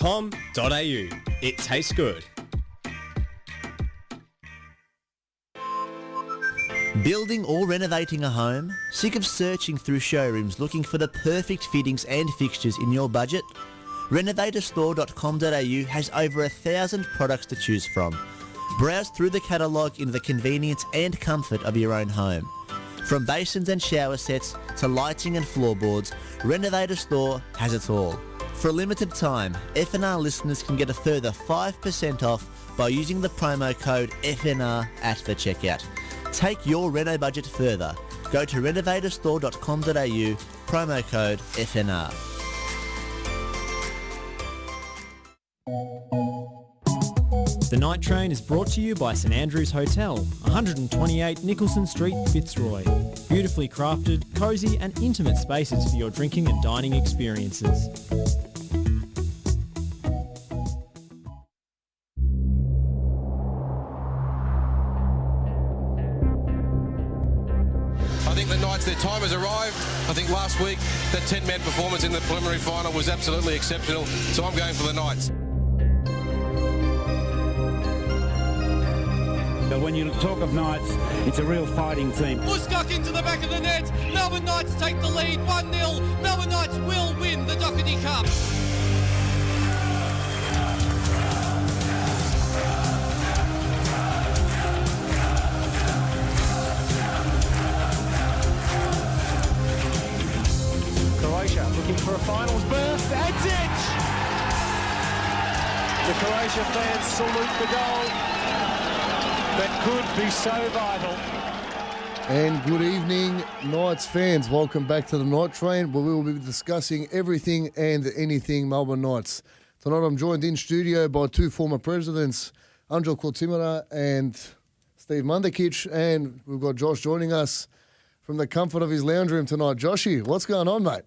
It tastes good. Building or renovating a home? Sick of searching through showrooms looking for the perfect fittings and fixtures in your budget? Renovatorstore.com.au has over 1,000 products to choose from. Browse through the catalogue in the convenience and comfort of your own home. From basins and shower sets to lighting and floorboards, Renovator Store has it all. For a limited time, FNR listeners can get a further 5% off by using the promo code FNR at the checkout. Take your reno budget further. Go to renovatorstore.com.au, promo code FNR. The Night Train is brought to you by St Andrew's Hotel, 128 Nicholson Street, Fitzroy. Beautifully crafted, cosy and intimate spaces for your drinking and dining experiences. I think the Knights, their time has arrived. I think last week that 10-man performance in the preliminary final was absolutely exceptional, so I'm going for the Knights. When you talk of Knights, it's a real fighting team. Buskok into the back of the net. Melbourne Knights take the lead 1-0. Melbourne Knights will win the Doherty Cup. Croatia looking for a finals berth. Bazić! The Croatia fans salute the goal. That could be so vital. And good evening, Knights fans. Welcome back to the Night Train, where we will be discussing everything and anything Melbourne Knights. Tonight I'm joined in studio by two former presidents, Anđel Kortimira and Steve Mundakic, and we've got Josh joining us from the comfort of his lounge room tonight. Joshy, what's going on, mate?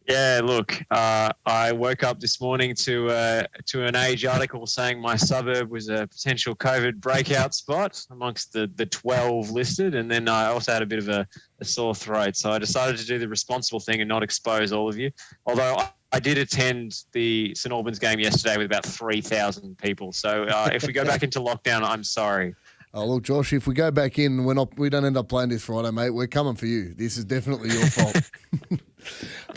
Yeah, look, I woke up this morning to an Age article saying my suburb was a potential COVID breakout spot amongst the 12 listed, and then I also had a bit of a sore throat, so I decided to do the responsible thing and not expose all of you. Although I did attend the St Albans game yesterday with about 3,000 people, so if we go back into lockdown, I'm sorry. Oh, look, Josh, if we go back in, we don't end up playing this Friday, mate. We're coming for you. This is definitely your fault.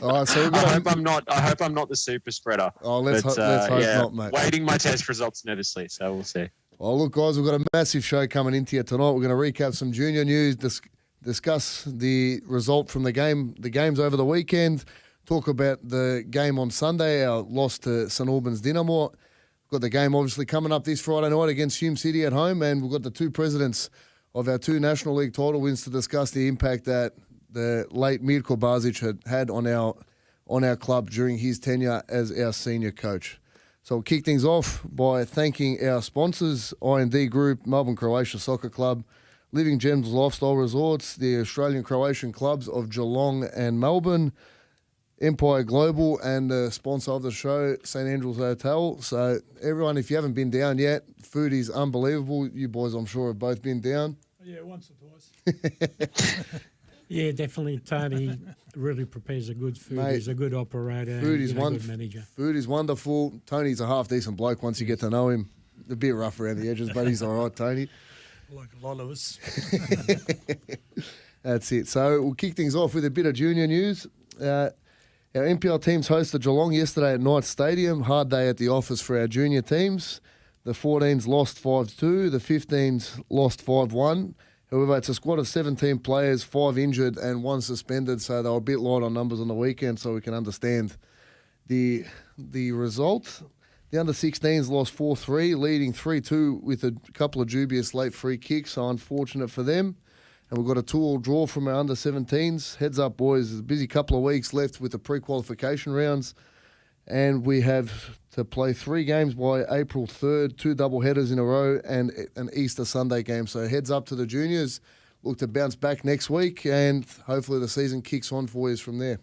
All right, so I hope I'm not the super spreader. Oh, let's hope not, mate. Waiting my test results nervously, so we'll see. Well, look, guys, we've got a massive show coming into you tonight. We're going to recap some junior news, discuss the result from the games over the weekend, talk about the game on Sunday, our loss to St Albans Dynamo. We've got the game obviously coming up this Friday night against Hume City at home, and we've got the two presidents of our two National League title wins to discuss the impact that the late Mirko Bazić had on our club during his tenure as our senior coach. So we'll kick things off by thanking our sponsors, I&D Group, Melbourne Croatia Soccer Club, Living Gems Lifestyle Resorts, the Australian Croatian clubs of Geelong and Melbourne, Empire Global, and the sponsor of the show, St Andrew's Hotel. So everyone, if you haven't been down yet, food is unbelievable. You boys, I'm sure, have both been down. Yeah, once or twice. Yeah, definitely. Tony really prepares a good food. Mate, he's a good operator. Food is a good manager. Food is wonderful. Tony's a half decent bloke once you get to know him. A bit rough around the edges, but he's all right, Tony. Like a lot of us. That's it. So we'll kick things off with a bit of junior news. Our NPL teams hosted Geelong yesterday at Knights Stadium. Hard day at the office for our junior teams. The 14s lost 5-2. The 15s lost 5-1. However, it's a squad of 17 players, 5 injured and 1 suspended, so they were a bit light on numbers on the weekend, so we can understand the result. The under-16s lost 4-3, leading 3-2 with a couple of dubious late free kicks, so unfortunate for them. And we've got a 2-2 draw from our under-17s. Heads up, boys. There's a busy couple of weeks left with the pre-qualification rounds. And we have to play 3 games by April 3rd, 2 double headers in a row, and an Easter Sunday game. So heads up to the juniors. Look to bounce back next week, and hopefully the season kicks on for you from there.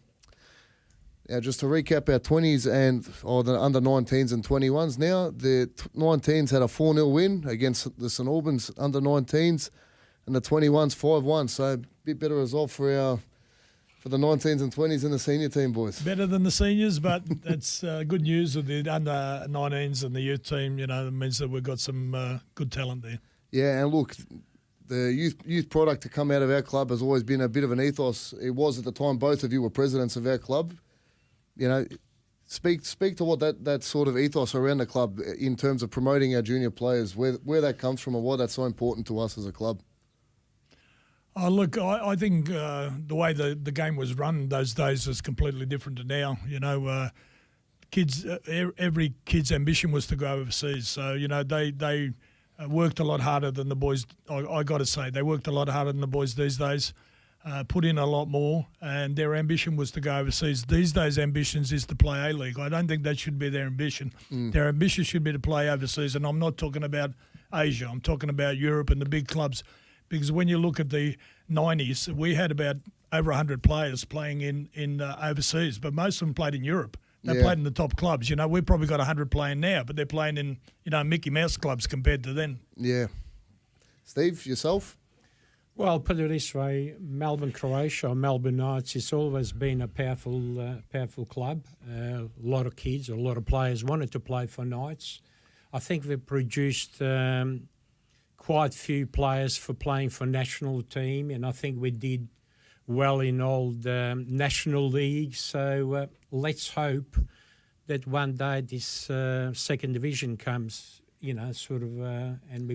Now, just to recap our 20s the under-19s and 21s now, the 19s had a 4-0 win against the St Albans under-19s, and the 21s 5-1. So a bit better result for for the 19s and 20s in the senior team, boys. Better than the seniors, but that's good news with the under 19s and the youth team. You know, it means that we've got some good talent there. Yeah, and look, the youth product to come out of our club has always been a bit of an ethos. It was at the time both of you were presidents of our club. You know, speak to what that sort of ethos around the club in terms of promoting our junior players, where that comes from and why that's so important to us as a club. Oh, look, I think the way the game was run those days was completely different to now. You know, kids, every kid's ambition was to go overseas. So, you know, they worked a lot harder than the boys. I got to say, they worked a lot harder than the boys these days, put in a lot more, and their ambition was to go overseas. These days' ambitions is to play A-League. I don't think that should be their ambition. Their ambition should be to play overseas, and I'm not talking about Asia. I'm talking about Europe and the big clubs. Because when you look at the 90s, we had about over 100 players playing in overseas, but most of them played in Europe. They played in the top clubs. You know, we've probably got 100 playing now, but they're playing in, you know, Mickey Mouse clubs compared to then. Yeah. Steve, yourself? Well, put it this way, Melbourne, Croatia, or Melbourne Knights, it's always been a powerful club. A lot of kids, a lot of players wanted to play for Knights. I think we produced quite few players for playing for national team, and I think we did well in all the national leagues. So let's hope that one day this second division comes, you know, sort of, and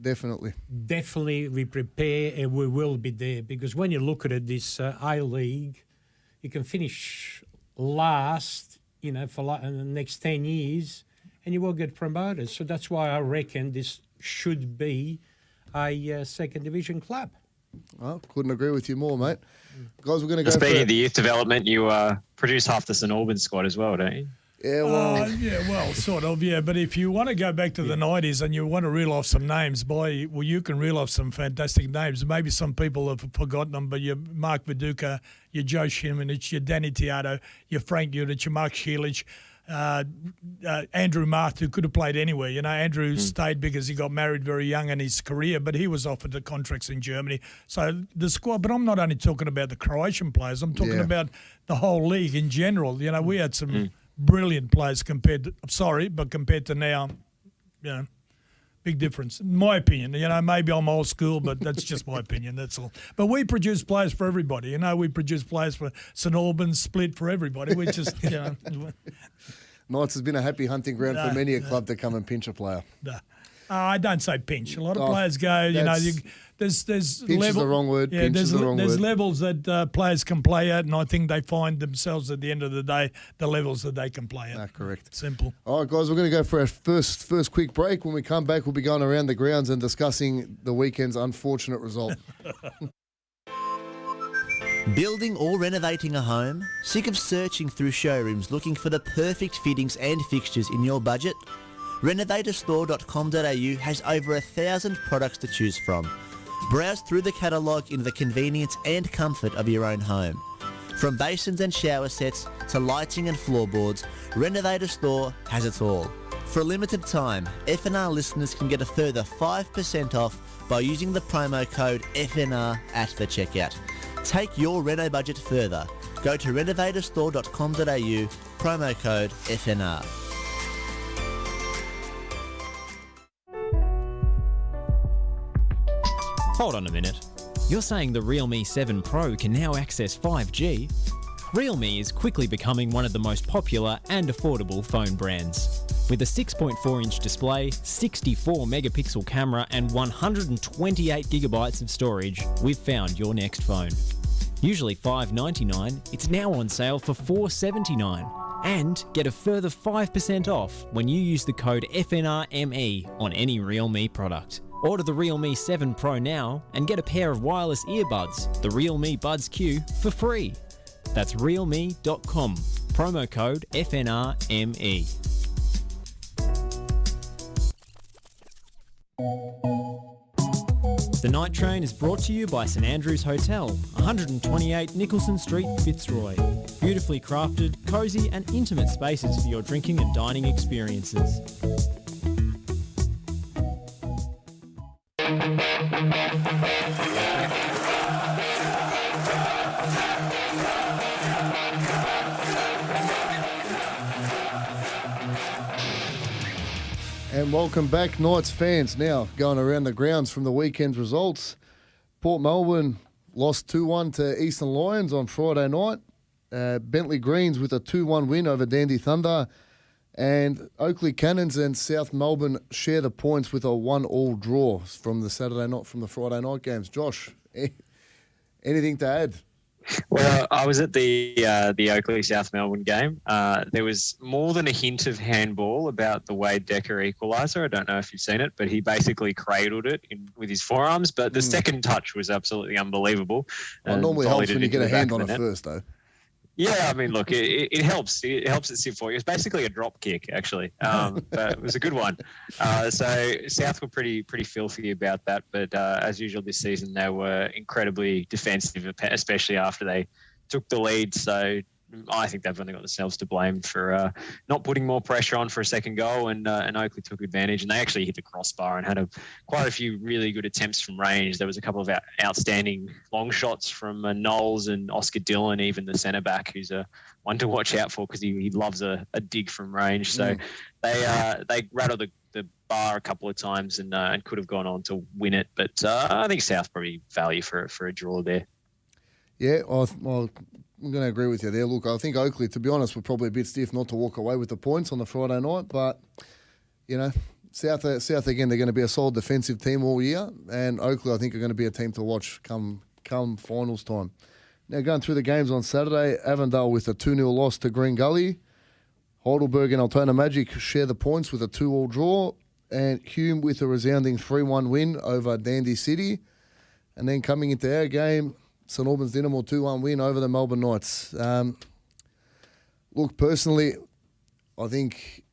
Definitely we prepare and we will be there, because when you look at it, this A-League, you can finish last, you know, for in the next 10 years, and you will get promoted. So that's why I reckon this should be a second division club. Well, couldn't agree with you more, mate. Guys, we're going to go. Speaking of the youth development, you produce half the St Albans squad as well, don't you? Yeah, well, sort of, yeah. But if you want to go back to the 90s and you want to reel off some names, you can reel off some fantastic names. Maybe some people have forgotten them, but your Mark Viduka, your Joe Shimonich, your Danny Teato, your Frank Udich, your Mark Shielich, Andrew Marth, who could have played anywhere. You know, Andrew stayed because he got married very young in his career, but he was offered the contracts in Germany. So the squad, but I'm not only talking about the Croatian players, I'm talking about the whole league in general. You know, we had some brilliant players compared to now, you know, big difference. In my opinion, you know, maybe I'm old school, but that's just my opinion, that's all. But we produce players for everybody. You know, we produce players for St Albans, Split, for everybody. We just, you know. Knights has been a happy hunting ground for many a club to come and pinch a player. I don't say pinch. A lot of players go, you know, there's pinch is the wrong word. Yeah, pinch is the wrong there's word. levels that players can play at, and I think they find themselves at the end of the day the levels that they can play at. Correct. Simple. All right, guys, we're going to go for our first quick break. When we come back, we'll be going around the grounds and discussing the weekend's unfortunate result. Building or renovating a home? Sick of searching through showrooms looking for the perfect fittings and fixtures in your budget? Renovatorstore.com.au has over 1,000 products to choose from. Browse through the catalogue in the convenience and comfort of your own home. From basins and shower sets to lighting and floorboards, Renovator Store has it all. For a limited time, FNR listeners can get a further 5% off by using the promo code FNR at the checkout. Take your reno budget further. Go to renovatorstore.com.au, promo code FNR. Hold on a minute. You're saying the Realme 7 Pro can now access 5G? Realme is quickly becoming one of the most popular and affordable phone brands. With a 6.4-inch display, 64-megapixel camera and 128 gigabytes of storage, we've found your next phone. Usually $599, it's now on sale for $479. And get a further 5% off when you use the code FNRME on any Realme product. Order the Realme 7 Pro now and get a pair of wireless earbuds, the Realme Buds Q, for free. That's realme.com, promo code FNRME. The Night Train is brought to you by St Andrews Hotel, 128 Nicholson Street, Fitzroy. Beautifully crafted, cosy and intimate spaces for your drinking and dining experiences. And welcome back, Knights fans. Now going around the grounds from the weekend's results. Port Melbourne lost 2-1 to Eastern Lions on Friday night. Bentley Greens with a 2-1 win over Dandy Thunder. And Oakley Cannons and South Melbourne share the points with a 1-1 draw from the Friday night games. Josh, anything to add? Well, I was at the Oakley South Melbourne game. There was more than a hint of handball about the Wade Decker equaliser. I don't know if you've seen it, but he basically cradled it with his forearms. But the second touch was absolutely unbelible. Well, normally helps when you get a hand on it first, though. Yeah, I mean, look, it helps. It helps it sit for you. It's basically a drop kick, actually. But it was a good one. So South were pretty filthy about that. But as usual this season, they were incredibly defensive, especially after they took the lead. So I think they've only got themselves to blame for not putting more pressure on for a second goal, and Oakley took advantage, and they actually hit the crossbar and had quite a few really good attempts from range. There was a couple of outstanding long shots from Knowles and Oscar Dillon, even the centre back, who's one to watch out for because he loves a dig from range. So they rattled the bar a couple of times and could have gone on to win it, but I think South probably value for a draw there. Yeah, I'm going to agree with you there. Look, I think Oakley, to be honest, were probably a bit stiff not to walk away with the points on the Friday night. But, South again, they're going to be a solid defensive team all year. And Oakley, I think, are going to be a team to watch come finals time. Now, going through the games on Saturday, Avondale with a 2-0 loss to Green Gully. Heidelberg and Altona Magic share the points with a 2-2 draw. And Hume with a resounding 3-1 win over Dandy City. And then coming into our game, St Albans Dynamo 2-1 win over the Melbourne Knights. Look, personally, I think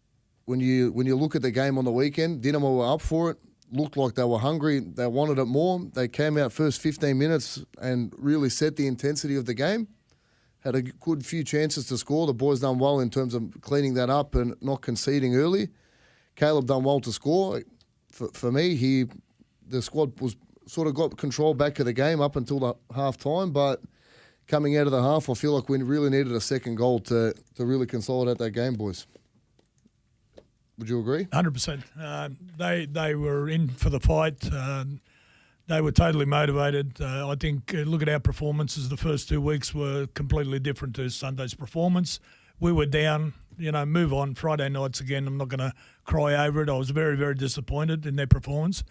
when you look at the game on the weekend, Dynamo were up for it, looked like they were hungry, they wanted it more. They came out first 15 minutes and really set the intensity of the game. Had a good few chances to score. The boys done well in terms of cleaning that up and not conceding early. Caleb done well to score. For me, the squad was sort of got control back of the game up until the half time, but coming out of the half, I feel like we really needed a second goal to really consolidate that game, boys. Would you agree? 100%. They were in for the fight. They were totally motivated. I think look at our performances. The first 2 weeks were completely different to Sunday's performance. We were down, move on. Friday nights again, I'm not going to cry over it. I was very, very disappointed in their performance.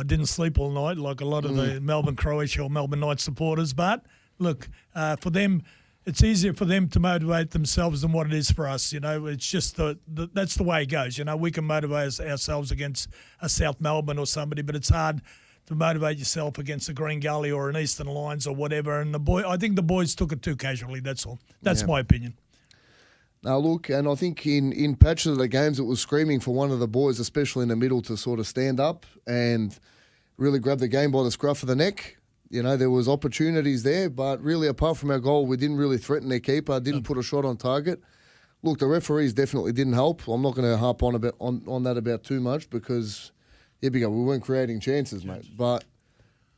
Didn't sleep all night like a lot of the Melbourne Croatia or Melbourne Knights supporters. But, look, for them, it's easier for them to motivate themselves than what it is for us. It's just that's the way it goes. We can motivate ourselves against a South Melbourne or somebody, but it's hard to motivate yourself against a Green Gully or an Eastern Lions or whatever. And I think the boys took it too casually, that's all. That's my opinion. Now, look, and I think in patches of the games, it was screaming for one of the boys, especially in the middle, to sort of stand up and really grab the game by the scruff of the neck. There was opportunities there, but really, apart from our goal, we didn't really threaten their keeper, didn't put a shot on target. Look, the referees definitely didn't help. I'm not going to harp on that about too much because, here we go, we weren't creating chances, mate. But,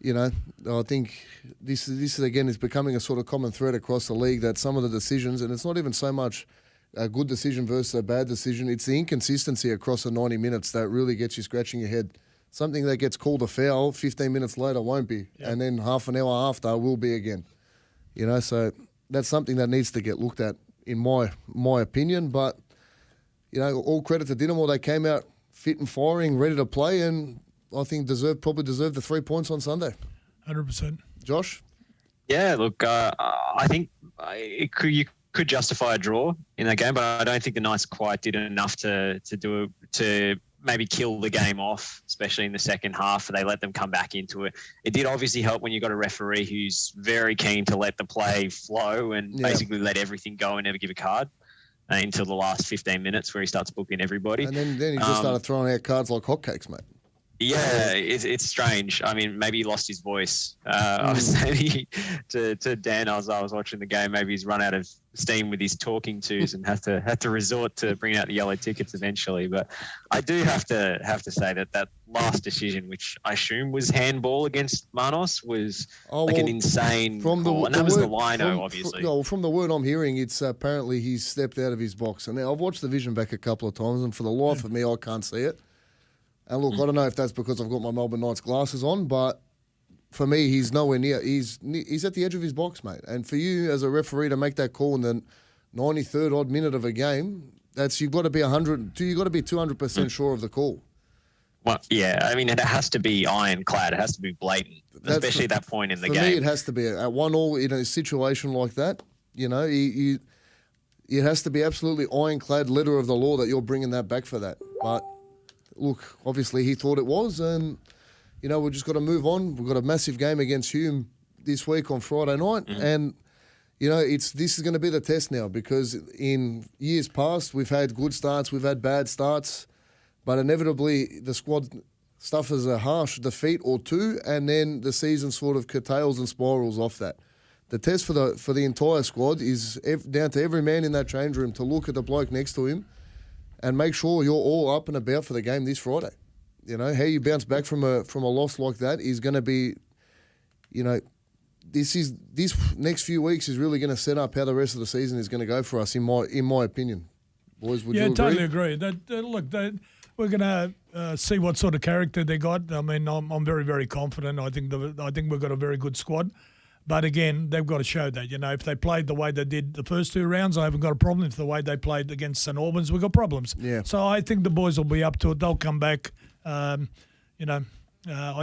I think this again is becoming a sort of common thread across the league that some of the decisions, and it's not even so much a good decision versus a bad decision. It's the inconsistency across the 90 minutes that really gets you scratching your head. Something that gets called a foul 15 minutes later won't be, and then half an hour after will be again. So that's something that needs to get looked at, in my opinion. But all credit to Dynamo. They came out fit and firing, ready to play, and I think probably deserved the 3 points on Sunday. 100%. Josh? Yeah, look, I think you could justify a draw in that game, but I don't think the Knights quite did enough to maybe kill the game off, especially in the second half. They let them come back into it. It did obviously help when you got a referee who's very keen to let the play flow and basically let everything go and never give a card until the last 15 minutes where he starts booking everybody. And then he just started throwing out cards like hotcakes, mate. Yeah, it's strange. I mean, maybe he lost his voice. I was saying to Dan, I was watching the game. Maybe he's run out of steam with his talking tos and had to resort to bringing out the yellow tickets eventually. But I do have to say that last decision, which I assume was handball against Manos, was an insane call. And that was the lino, obviously. From the word I'm hearing, it's apparently he's stepped out of his box. And now I've watched the vision back a couple of times, and for the life of me, I can't see it. And look, I don't know if that's because I've got my Melbourne Knights glasses on, but for me, he's nowhere near. He's at the edge of his box, mate. And for you as a referee to make that call in the 93rd odd minute of a game, you've got to be 200% sure of the call. Well, yeah, I mean, it has to be ironclad. It has to be blatant, especially at that point in the game. For me, it has to be at 1-1 in a situation like that. You know, it has to be absolutely ironclad letter of the law that you're bringing that back for that. But look, obviously he thought it was, and you know, we've just got to move on. We've got a massive game against Hume this week on Friday night, and you know, this is going to be the test now, because in years past we've had good starts, we've had bad starts, but inevitably the squad suffers a harsh defeat or two, and then the season sort of curtails and spirals off that. The test for the entire squad is down to every man in that change room to look at the bloke next to him and make sure you're all up and about for the game this Friday. You know, how you bounce back from a loss like that is going to be, you know, this next few weeks is really going to set up how the rest of the season is going to go for us, in my opinion. Boys, would you agree? Totally agree. We're going to see what sort of character they got. I mean, I'm very, very confident. I think we've got a very good squad. But again, they've got to show that. You know, if they played the way they did the first two rounds, I haven't got a problem. If the way they played against St Albans, we've got problems. Yeah. So I think the boys will be up to it. They'll come back. I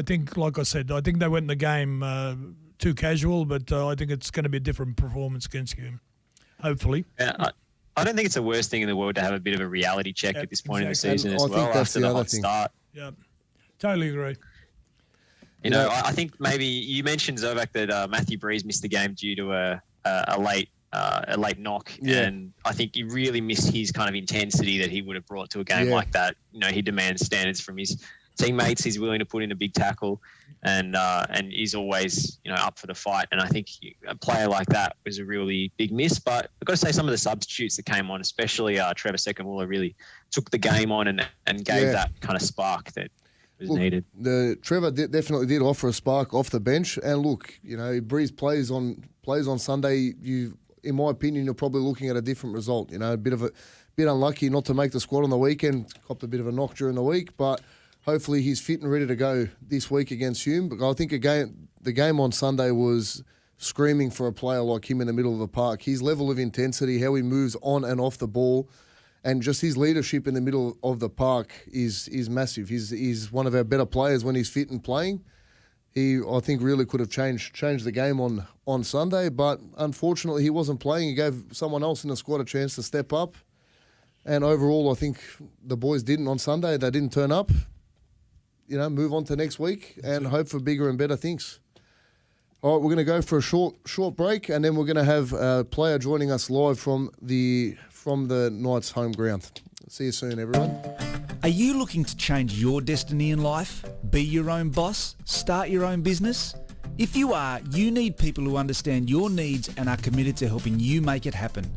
think, like I said, I think they went in the game too casual, but I think it's going to be a different performance against you, hopefully. Yeah, I don't think it's the worst thing in the world to have a bit of a reality check at this point in the season as well, that's after the other hot thing. start. Yeah, totally agree. You know, I think maybe you mentioned, Zovac, that Matthew Breeze missed the game due to a late knock, and I think you really missed his kind of intensity that he would have brought to a game like that. You know, he demands standards from his teammates. He's willing to put in a big tackle, and he's always, you know, up for the fight. And I think a player like that was a really big miss. But I've got to say, some of the substitutes that came on, especially Trevor Secondmuller, really took the game on and gave that kind of spark that was needed. Trevor definitely did offer a spark off the bench, and look, you know, if Breeze plays on Sunday, in my opinion, you're probably looking at a different result. You know, a bit unlucky not to make the squad on the weekend, copped a bit of a knock during the week, but hopefully he's fit and ready to go this week against Hume. But I think the game on Sunday was screaming for a player like him in the middle of the park. His level of intensity, how he moves on and off the ball, and just his leadership in the middle of the park is massive. He's one of our better players when he's fit and playing. He, I think, really could have changed the game on Sunday, but unfortunately he wasn't playing. He gave someone else in the squad a chance to step up. And overall, I think the boys didn't on Sunday. They didn't turn up. You know, move on to next week and hope for bigger and better things. All right, we're going to go for a short break, and then we're going to have a player joining us live from the Knights home ground. See you soon, everyone. Are you looking to change your destiny in life? Be your own boss? Start your own business? If you are, you need people who understand your needs and are committed to helping you make it happen.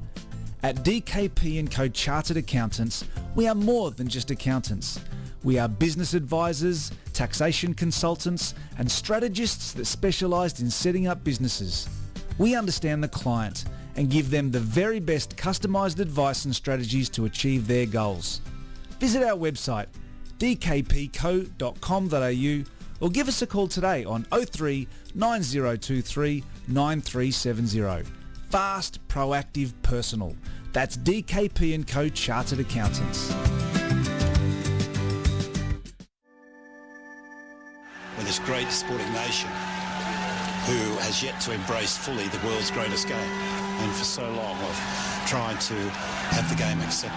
At DKP & Co Chartered Accountants, we are more than just accountants. We are business advisors, taxation consultants, and strategists that specialise in setting up businesses. We understand the client and give them the very best customised advice and strategies to achieve their goals. Visit our website dkpco.com.au or give us a call today on 03 9023 9370. Fast, proactive, personal. That's DKP & Co Chartered Accountants. We're this great sporting nation who has yet to embrace fully the world's greatest game. And for so long of trying to have the game accepted.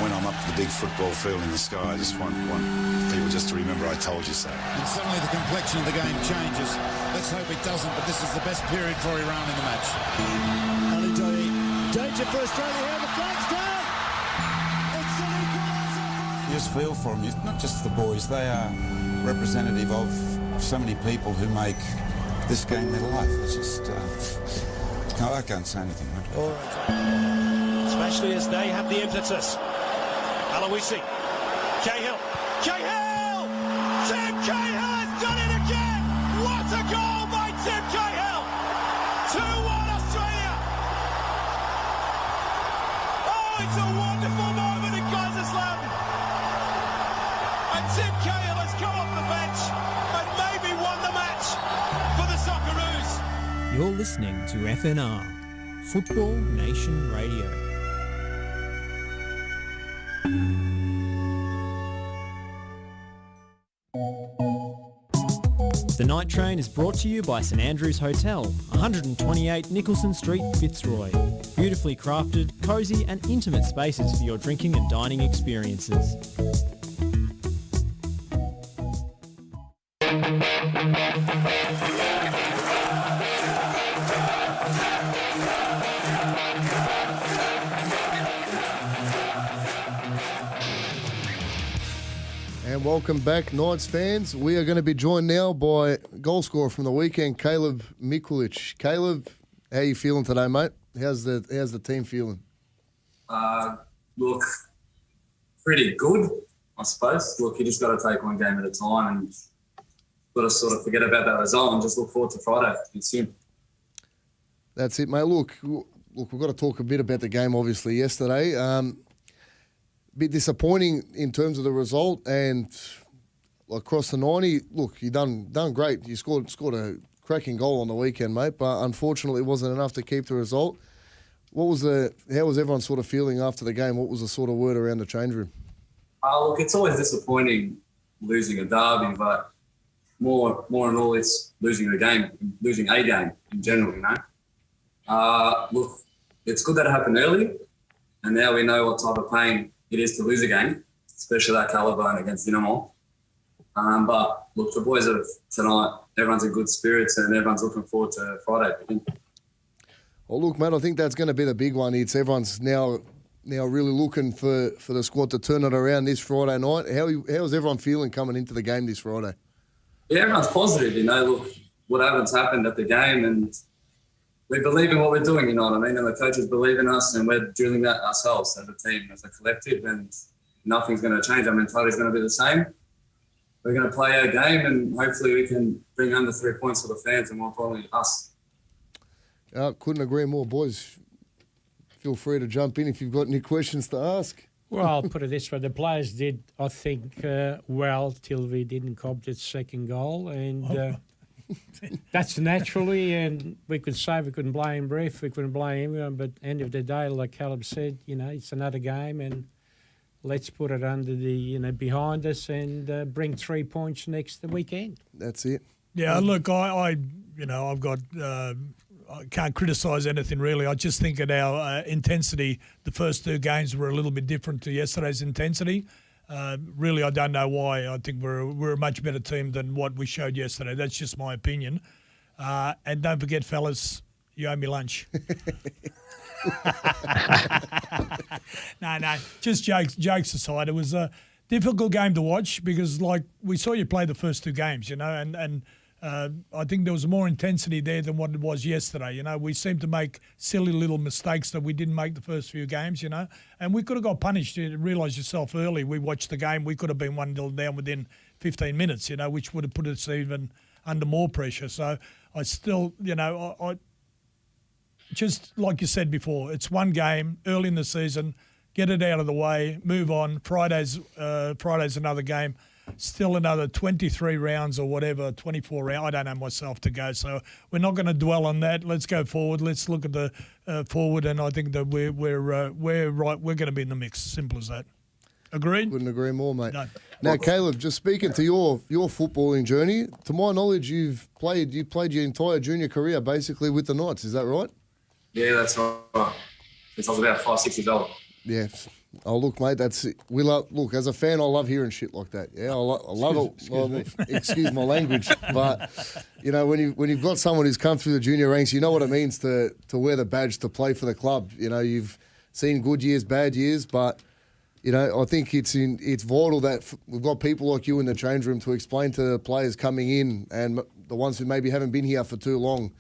When I'm up to the big football field in the sky, I just want people just to remember I told you so. And suddenly the complexion of the game changes. Let's hope it doesn't, but this is the best period for Iran in the match. Ali Dodi, danger for Australia here, the flag's down! You just feel for them, not just the boys, they are representative of so many people who make this game their life. It's just, I can't say anything. All right. Especially as they have the impetus. Aloisi, Cahill, Tim Cahill has done it again! What a goal by Tim Cahill! 2-1 Australia! Oh, it's a wonderful moment in Kaiserslautern! You're listening to FNR, Football Nation Radio. The Night Train is brought to you by St Andrews Hotel, 128 Nicholson Street, Fitzroy. Beautifully crafted, cosy and intimate spaces for your drinking and dining experiences. And welcome back, Knights fans. We are going to be joined now by goal scorer from the weekend, Caleb Mikulic. Caleb, how are you feeling today, mate? How's the team feeling? Look, pretty good, I suppose. Look, you just got to take one game at a time and got to sort of forget about that result and just look forward to Friday. It's soon. That's it, mate. Look, we've got to talk a bit about the game, obviously, yesterday. Bit disappointing in terms of the result and across the 90. Look, you done great. You scored a cracking goal on the weekend, mate, but unfortunately it wasn't enough to keep the result. How was everyone sort of feeling after the game? What was the sort of word around the change room? Look, it's always disappointing losing a derby, but more and all, it's losing a game in general, you know. Look, it's good that it happened early, and now we know what type of pain it is to lose a game, especially that calibre and against Dinamo. But look, the boys of tonight, everyone's in good spirits and everyone's looking forward to Friday. Well, look, mate, I think that's going to be the big one. It's everyone's now really looking for the squad to turn it around this Friday night. How's everyone feeling coming into the game this Friday? Yeah, everyone's positive, you know. Look, whatever's happened at the game, and we believe in what we're doing, you know what I mean? And the coaches believe in us, and we're drilling that ourselves as a team, as a collective, and nothing's going to change. Our mentality is going to be the same. We're going to play our game, and hopefully we can bring under 3 points for the fans and more importantly, us. Couldn't agree more, boys. Feel free to jump in if you've got any questions to ask. Well, I'll put it this way. The players did, I think, well till we didn't cop that second goal. And that's naturally, and we could say we couldn't blame ref, we couldn't blame everyone, but end of the day, like Caleb said, you know, it's another game and let's put it under the, you know, behind us and bring 3 points next weekend. That's it. Yeah, look, I've got... I can't criticise anything really. I just think at our intensity, the first two games were a little bit different to yesterday's intensity. Really, I don't know why. I think we're a much better team than what we showed yesterday. That's just my opinion. And don't forget, fellas, you owe me lunch. No, just jokes aside. It was a difficult game to watch because, like, we saw you play the first two games, you know, and I think there was more intensity there than what it was yesterday. You know, we seemed to make silly little mistakes that we didn't make the first few games, you know, and we could have got punished. You realise yourself early. We watched the game. We could have been 1-0 down within 15 minutes, you know, which would have put us even under more pressure. So I still, you know, I just like you said before, it's one game early in the season. Get it out of the way, move on. Friday's another game. Still another 23 rounds or whatever, 24 rounds. I don't know myself to go, so we're not going to dwell on that. Let's go forward. Let's look at the forward, and I think that we're right. We're going to be in the mix. Simple as that. Agreed? Couldn't agree more, mate. No. Now, Caleb, just speaking to your footballing journey, to my knowledge, you played your entire junior career basically with the Knights. Is that right? Yeah, that's right. Since I was about 5-6 years old. Yeah. Oh, look, mate, that's it. Look, as a fan, I love hearing shit like that. Yeah, I love it. Excuse my language, but you know, when you've got someone who's come through the junior ranks, you know what it means to wear the badge to play for the club. You know, you've seen good years, bad years, but you know, I think it's vital that we've got people like you in the change room to explain to the players coming in and the ones who maybe haven't been here for too long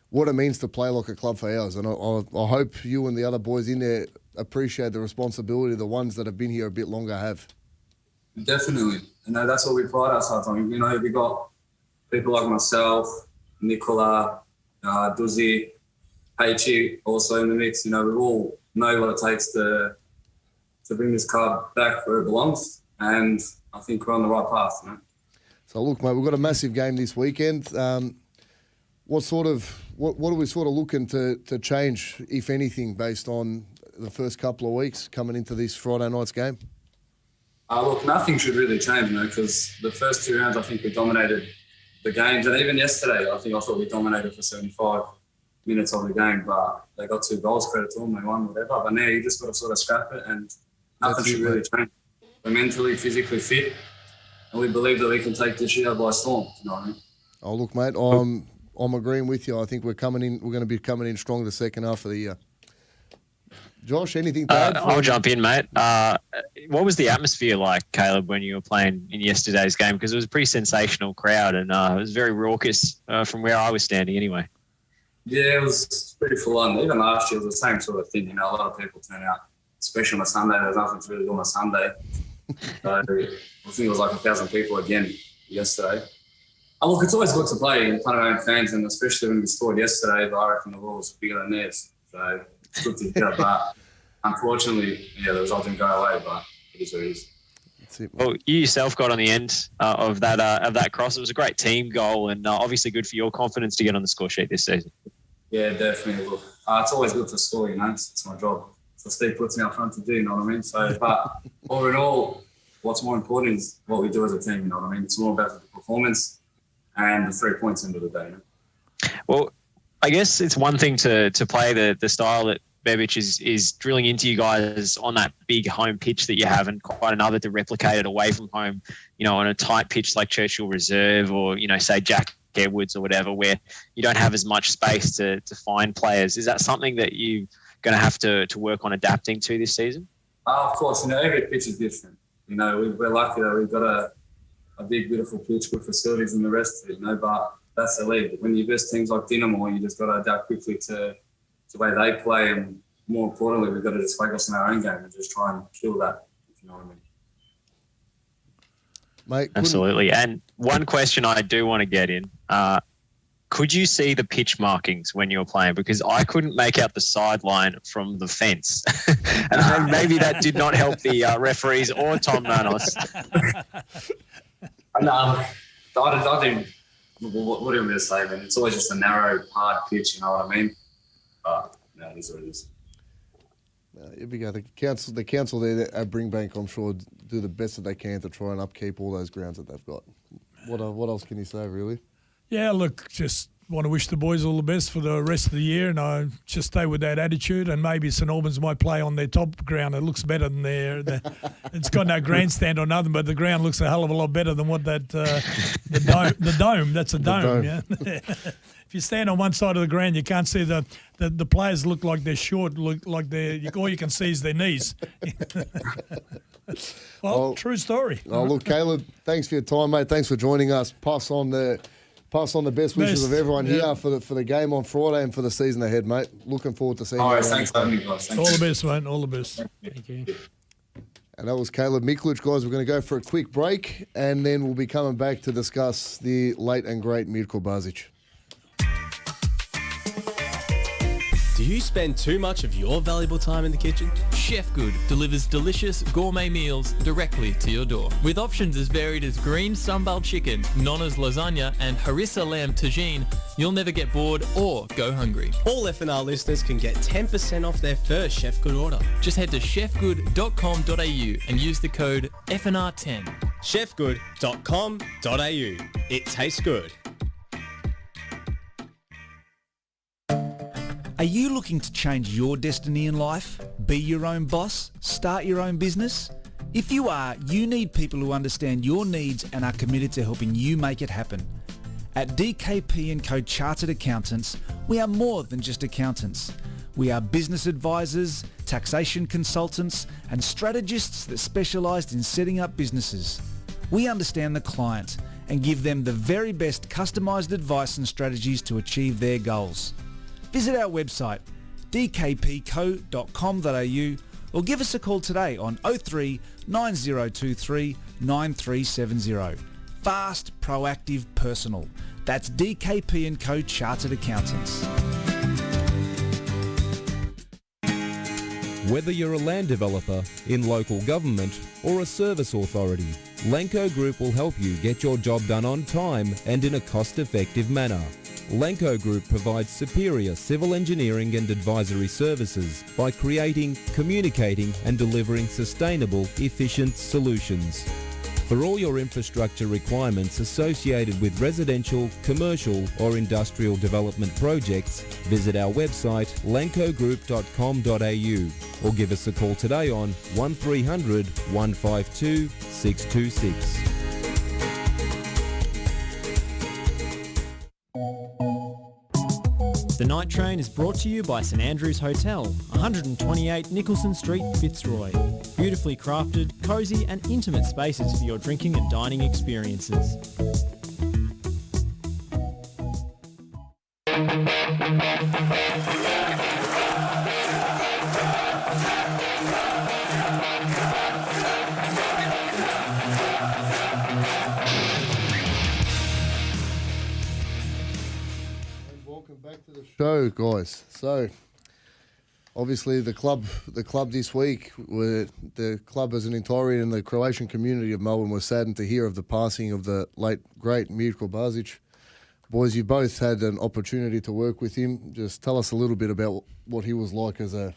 what it means to play like a club for ours. And I hope you and the other boys in there appreciate the responsibility the ones that have been here a bit longer have. Definitely. You know, that's what we pride ourselves on. You know, we got people like myself, Nicola, Duzzy, Paichi also in the mix. You know, we all know what it takes to bring this club back where it belongs, and I think we're on the right path, you know. So, look, mate, we've got a massive game this weekend. what are we sort of looking to change, if anything, based on the first couple of weeks coming into this Friday night's game? Look, nothing should really change, because the first 2 rounds I think we dominated the games, and even yesterday I thought we dominated for 75 minutes of the game, but they got 2 goals, credit to them, they won, whatever. But now you just got to sort of scrap it, and nothing should really change. We're mentally, physically fit, and we believe that we can take this year by storm. You know what I mean? Oh, look, mate, I'm agreeing with you. I think we're going to be coming in strong the second half of the year. Josh, anything to add? I'll jump in, mate. What was the atmosphere like, Caleb, when you were playing in yesterday's game? Because it was a pretty sensational crowd, and it was very raucous from where I was standing anyway. Yeah, it was pretty full on. Even last year it was the same sort of thing. A lot of people turn out, especially on a Sunday. There's nothing to really do on a Sunday. So I think it was like 1,000 people again yesterday. Look, it's always good to play in front of our own fans, and especially when we scored yesterday, but I reckon the ball was bigger than theirs. So it's good to hear. But unfortunately, the result didn't go away, but it is what it is. Well, you yourself got on the end of that cross. It was a great team goal, and obviously good for your confidence to get on the score sheet this season. Yeah, definitely. Look, it's always good to score, It's my job. So Steve puts me up front to do, you know what I mean? So, but all in all, what's more important is what we do as a team, you know what I mean? It's more about the performance and the 3 points into the day. Well, I guess it's one thing to play the style that Bazić is drilling into you guys on that big home pitch that you have, and quite another to replicate it away from home, on a tight pitch like Churchill Reserve or, say Jack Edwards or whatever, where you don't have as much space to find players. Is that something that you're going to have to work on adapting to this season? Of course, every pitch is different. We're lucky that we've got a big, beautiful pitch with facilities and the rest of it, but that's the league. When you verse teams like Dinamo, you just got to adapt quickly to the way they play, and more importantly, we've got to just focus on our own game and just try and kill that, if you know what I mean. Mate, absolutely. And one question I do want to get in, could you see the pitch markings when you were playing? Because I couldn't make out the sideline from the fence. And maybe that did not help the referees or Tom Manos. No, I didn't. What do you want me to say, man? It's always just a narrow, hard pitch, you know what I mean? But no, it is what it is. Here we go. The council there at Bringbank, I'm sure, do the best that they can to try and upkeep all those grounds that they've got. What else can you say, really? Yeah, look, just want to wish the boys all the best for the rest of the year, and I just stay with that attitude. And maybe St Albans might play on their top ground. It looks better than it's got no grandstand or nothing, but the ground looks a hell of a lot better than what that the dome. That's a dome. Yeah. If you stand on one side of the ground, you can't see the players look like they're short. Look like all you can see is their knees. Well, true story. Oh, look, Caleb, thanks for your time, mate. Thanks for joining us. Pass on the best wishes of everyone here for the game on Friday and for the season ahead, mate. Looking forward to seeing you. All right, thanks for having me, guys. All the best, mate. All the best. Thank you. And that was Caleb Mikluc, guys. We're going to go for a quick break, and then we'll be coming back to discuss the late and great Mirko Bazić. Do you spend too much of your valuable time in the kitchen? Chef Good delivers delicious gourmet meals directly to your door. With options as varied as green sambal chicken, Nonna's lasagna, and harissa lamb tagine, you'll never get bored or go hungry. All FNR listeners can get 10% off their first Chef Good order. Just head to chefgood.com.au and use the code FNR10. chefgood.com.au. It tastes good. Are you looking to change your destiny in life? Be your own boss? Start your own business? If you are, you need people who understand your needs and are committed to helping you make it happen. At DKP & Co Chartered Accountants, we are more than just accountants. We are business advisors, taxation consultants, and strategists that specialise in setting up businesses. We understand the client and give them the very best customised advice and strategies to achieve their goals. Visit our website dkpco.com.au or give us a call today on 03 9023 9370. Fast, proactive, personal. That's DKP & Co Chartered Accountants. Whether you're a land developer, in local government or a service authority, Lenco Group will help you get your job done on time and in a cost-effective manner. Lenco Group provides superior civil engineering and advisory services by creating, communicating and delivering sustainable, efficient solutions. For all your infrastructure requirements associated with residential, commercial or industrial development projects, visit our website lencogroup.com.au or give us a call today on 1300 152 626. The Night Train is brought to you by St Andrews Hotel, 128 Nicholson Street, Fitzroy. Beautifully crafted, cosy and intimate spaces for your drinking and dining experiences. Show, guys. So, obviously, the club this week, the club as an entirety and the Croatian community of Melbourne were saddened to hear of the passing of the late great Mirko Bazić. Boys, you both had an opportunity to work with him. Just tell us a little bit about what he was like as a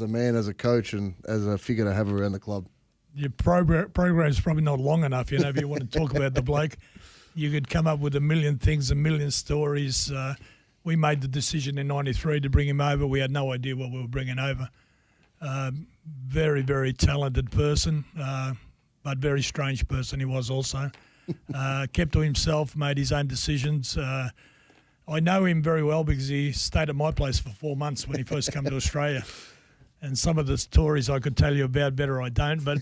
man, as a coach, and as a figure to have around the club. Your program's probably not long enough. If you want to talk about the bloke, you could come up with a million things, a million stories. We made the decision in '93 to bring him over. We had no idea what we were bringing over. Very, very talented person, but very strange person he was also. Kept to himself, made his own decisions. I know him very well because he stayed at my place for 4 months when he first came to Australia. And some of the stories I could tell you about, better I don't. But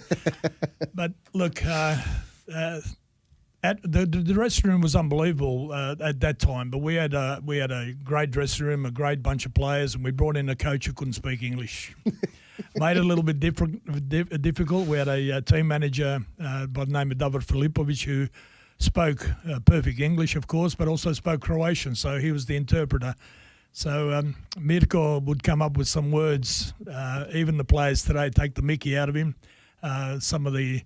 look, the dressing room was unbelievable at that time. But we had a great dressing room, a great bunch of players, and we brought in a coach who couldn't speak English. Made it a little bit difficult. We had a team manager by the name of David Filipovic who spoke perfect English, of course, but also spoke Croatian. So he was the interpreter. So Mirko would come up with some words. Even the players today take the mickey out of him. Some of the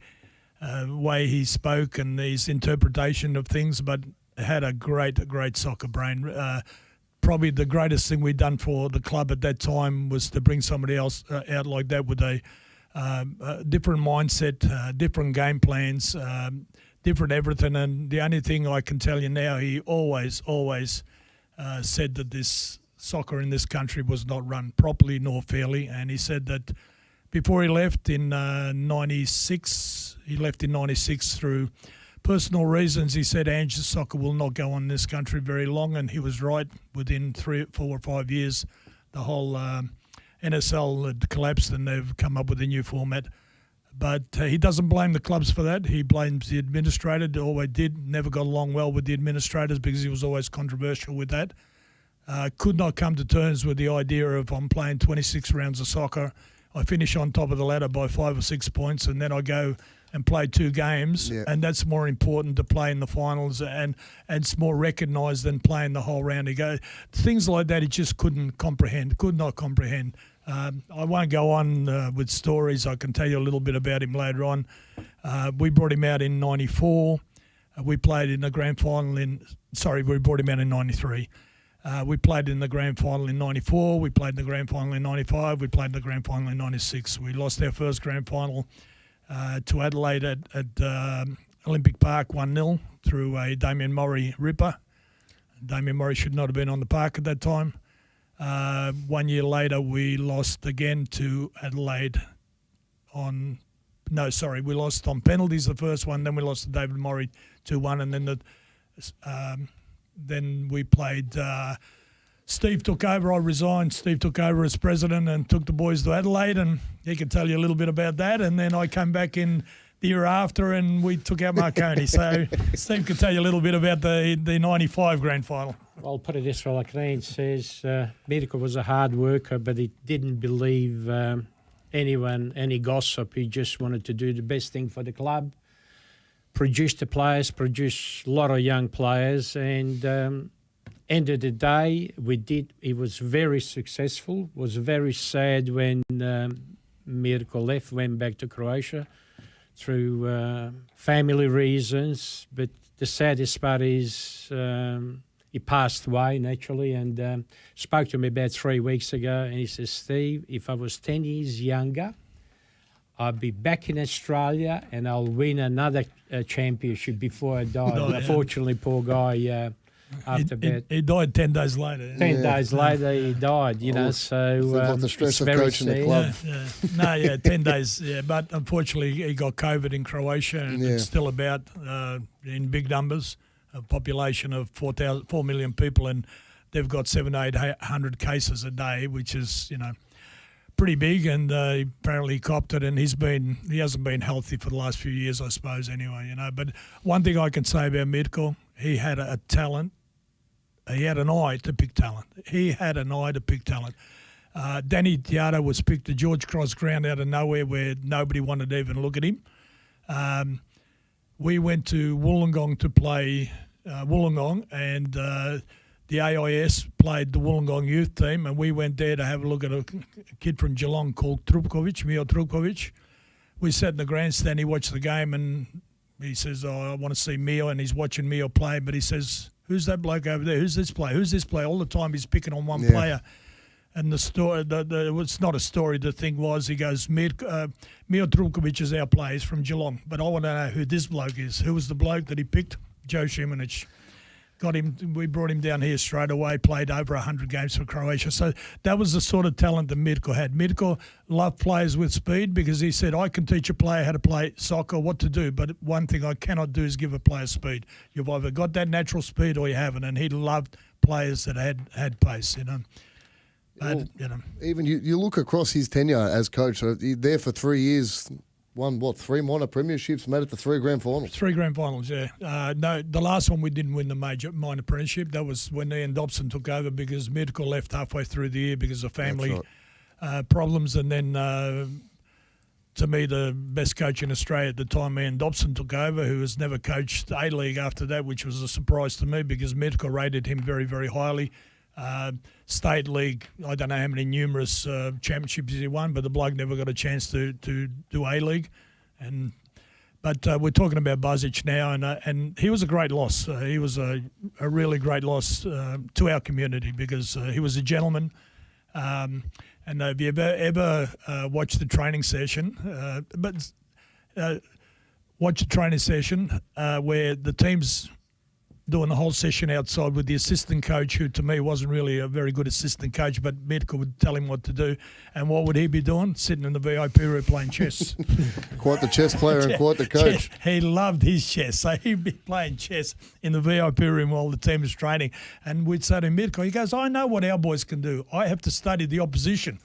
way he spoke and his interpretation of things, but had a great soccer brain. Probably the greatest thing we'd done for the club at that time was to bring somebody else out like that with a different mindset, different game plans, different everything. And the only thing I can tell you now, he always said that this soccer in this country was not run properly nor fairly. And he said that before he left in '96, through personal reasons. He said, Ange, soccer will not go on in this country very long, and he was right. Within 3, 4 or 5 years, the whole NSL had collapsed and they've come up with a new format. But he doesn't blame the clubs for that. He blames the administrator. Always did. Never got along well with the administrators because he was always controversial with that. Could not come to terms with the idea of I'm playing 26 rounds of soccer. I finish on top of the ladder by 5 or 6 points, and then I go and play 2 games, and that's more important to play in the finals, and it's more recognised than playing the whole round. Things like that he just could not comprehend. I won't go on with stories. I can tell you a little bit about him later on. We brought him out in '94. We played in the grand final we brought him out in '93. We played in the grand final in '94. We played in the grand final in '95. We played in the grand final in '96. We lost our first grand final to Adelaide at Olympic Park 1-0 through a Damien Murray ripper. Damien Murray should not have been on the park at that time. 1 year later, we lost again to Adelaide we lost on penalties the first one, then we lost to David Murray 2-1, and then we played. Steve took over. I resigned. Steve took over as president and took the boys to Adelaide, and he can tell you a little bit about that. And then I came back in the year after, and we took out Marconi. So Steve can tell you a little bit about the '95 grand final. I'll put it this way, like Ryan says, Mirko was a hard worker, but he didn't believe any gossip. He just wanted to do the best thing for the club, produce the players, produce a lot of young players, and end of the day, we did. He was very successful. Was very sad when Mirko left, went back to Croatia through family reasons. But the saddest part is he passed away naturally, and spoke to me about 3 weeks ago, and he says, Steve, if I was 10 years younger, I'll be back in Australia and I'll win another championship before I die. Oh, yeah. Unfortunately, poor guy, after that. He died 10 days later. 10 days later, he died, you know, so the stress it's of very coaching the sad. club. No, 10 days, yeah. But unfortunately, he got COVID in Croatia, and it's still about in big numbers, a population of 4 million people, and they've got 700-800 cases a day, which is, you know, pretty big, and he apparently copped it, and he hasn't been healthy for the last few years, I suppose, anyway, you know. But one thing I can say about Mirko, he had a talent. He had an eye to pick talent. Danny Tiato was picked to George Cross Ground out of nowhere where nobody wanted to even look at him. We went to Wollongong to play Wollongong, and the AIS played the Wollongong youth team, and we went there to have a look at a kid from Geelong called Mio Trupkovic. We sat in the grandstand, he watched the game, and he says, I want to see Mio, and he's watching Mio play, but he says, who's that bloke over there? Who's this player? All the time he's picking on one player. And the story, it's not a story, the thing was, he goes, Mio Trupkovic is our player, he's from Geelong, but I want to know who this bloke is. Who was the bloke that he picked? Joe Šimunić. Got him. We brought him down here straight away. Played over 100 games for Croatia. So that was the sort of talent that Mirko had. Mirko loved players with speed because he said, "I can teach a player how to play soccer, what to do, but one thing I cannot do is give a player speed. You've either got that natural speed or you haven't." And he loved players that had pace. You know. But, you know. Even you look across his tenure as coach. There for 3 years. Won, 3 minor premierships, made it to 3 grand finals. 3 grand finals, yeah. No, the last one we didn't win the minor premiership. That was when Ian Dobson took over because Mirko left halfway through the year because of family problems. And then, to me, the best coach in Australia at the time, Ian Dobson, took over, who has never coached A-League after that, which was a surprise to me because Mirko rated him very, very highly. State League, I don't know how many numerous championships he won, but the bloke never got a chance to do A-League. But we're talking about Bazić now, and he was a great loss. He was a really great loss to our community because he was a gentleman. And if you ever watched the training session, watch the training session where the team's doing the whole session outside with the assistant coach, who to me wasn't really a very good assistant coach, but Mirko would tell him what to do. And what would he be doing? Sitting in the VIP room playing chess. Quite the chess player and quite the coach. He loved his chess. So he'd be playing chess in the VIP room while the team was training. And we'd say to Mirko, he goes, I know what our boys can do. I have to study the opposition.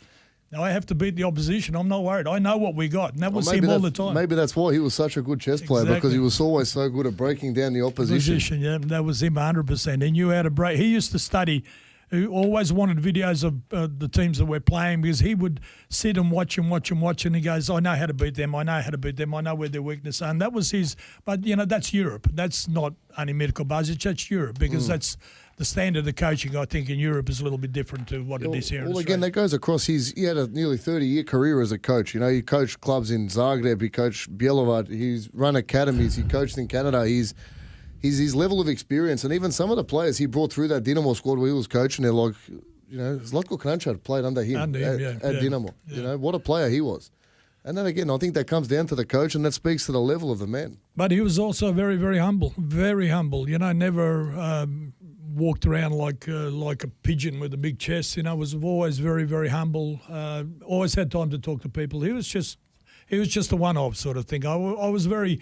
Now, I have to beat the opposition. I'm not worried. I know what we got. And that was him all the time. Maybe that's why he was such a good chess player, because he was always so good at breaking down the opposition. Yeah, that was him 100%. He knew how to break. He used to study. He always wanted videos of the teams that we're playing because he would sit and watch and he goes, I know how to beat them. I know where their weaknesses are. And that was his. But, you know, that's Europe. That's not only Mirko Bazić. That's Europe because that's the standard of coaching, I think, in Europe is a little bit different to what it is here in Australia. Well, again, that goes across he had a nearly 30-year career as a coach. You know, he coached clubs in Zagreb, he coached Bjelovar, he's run academies, he coached in Canada. He's his level of experience, and even some of the players he brought through that Dinamo squad where he was coaching, they're like, you know, Zlatko Kranjčar played under him at Dinamo. Yeah. You know, what a player he was. And then again, I think that comes down to the coach, and that speaks to the level of the man. But he was also very, very humble. Very humble. You know, never walked around like a pigeon with a big chest. You know, was always very, very humble. Always had time to talk to people. He was just a one-off sort of thing. I was very.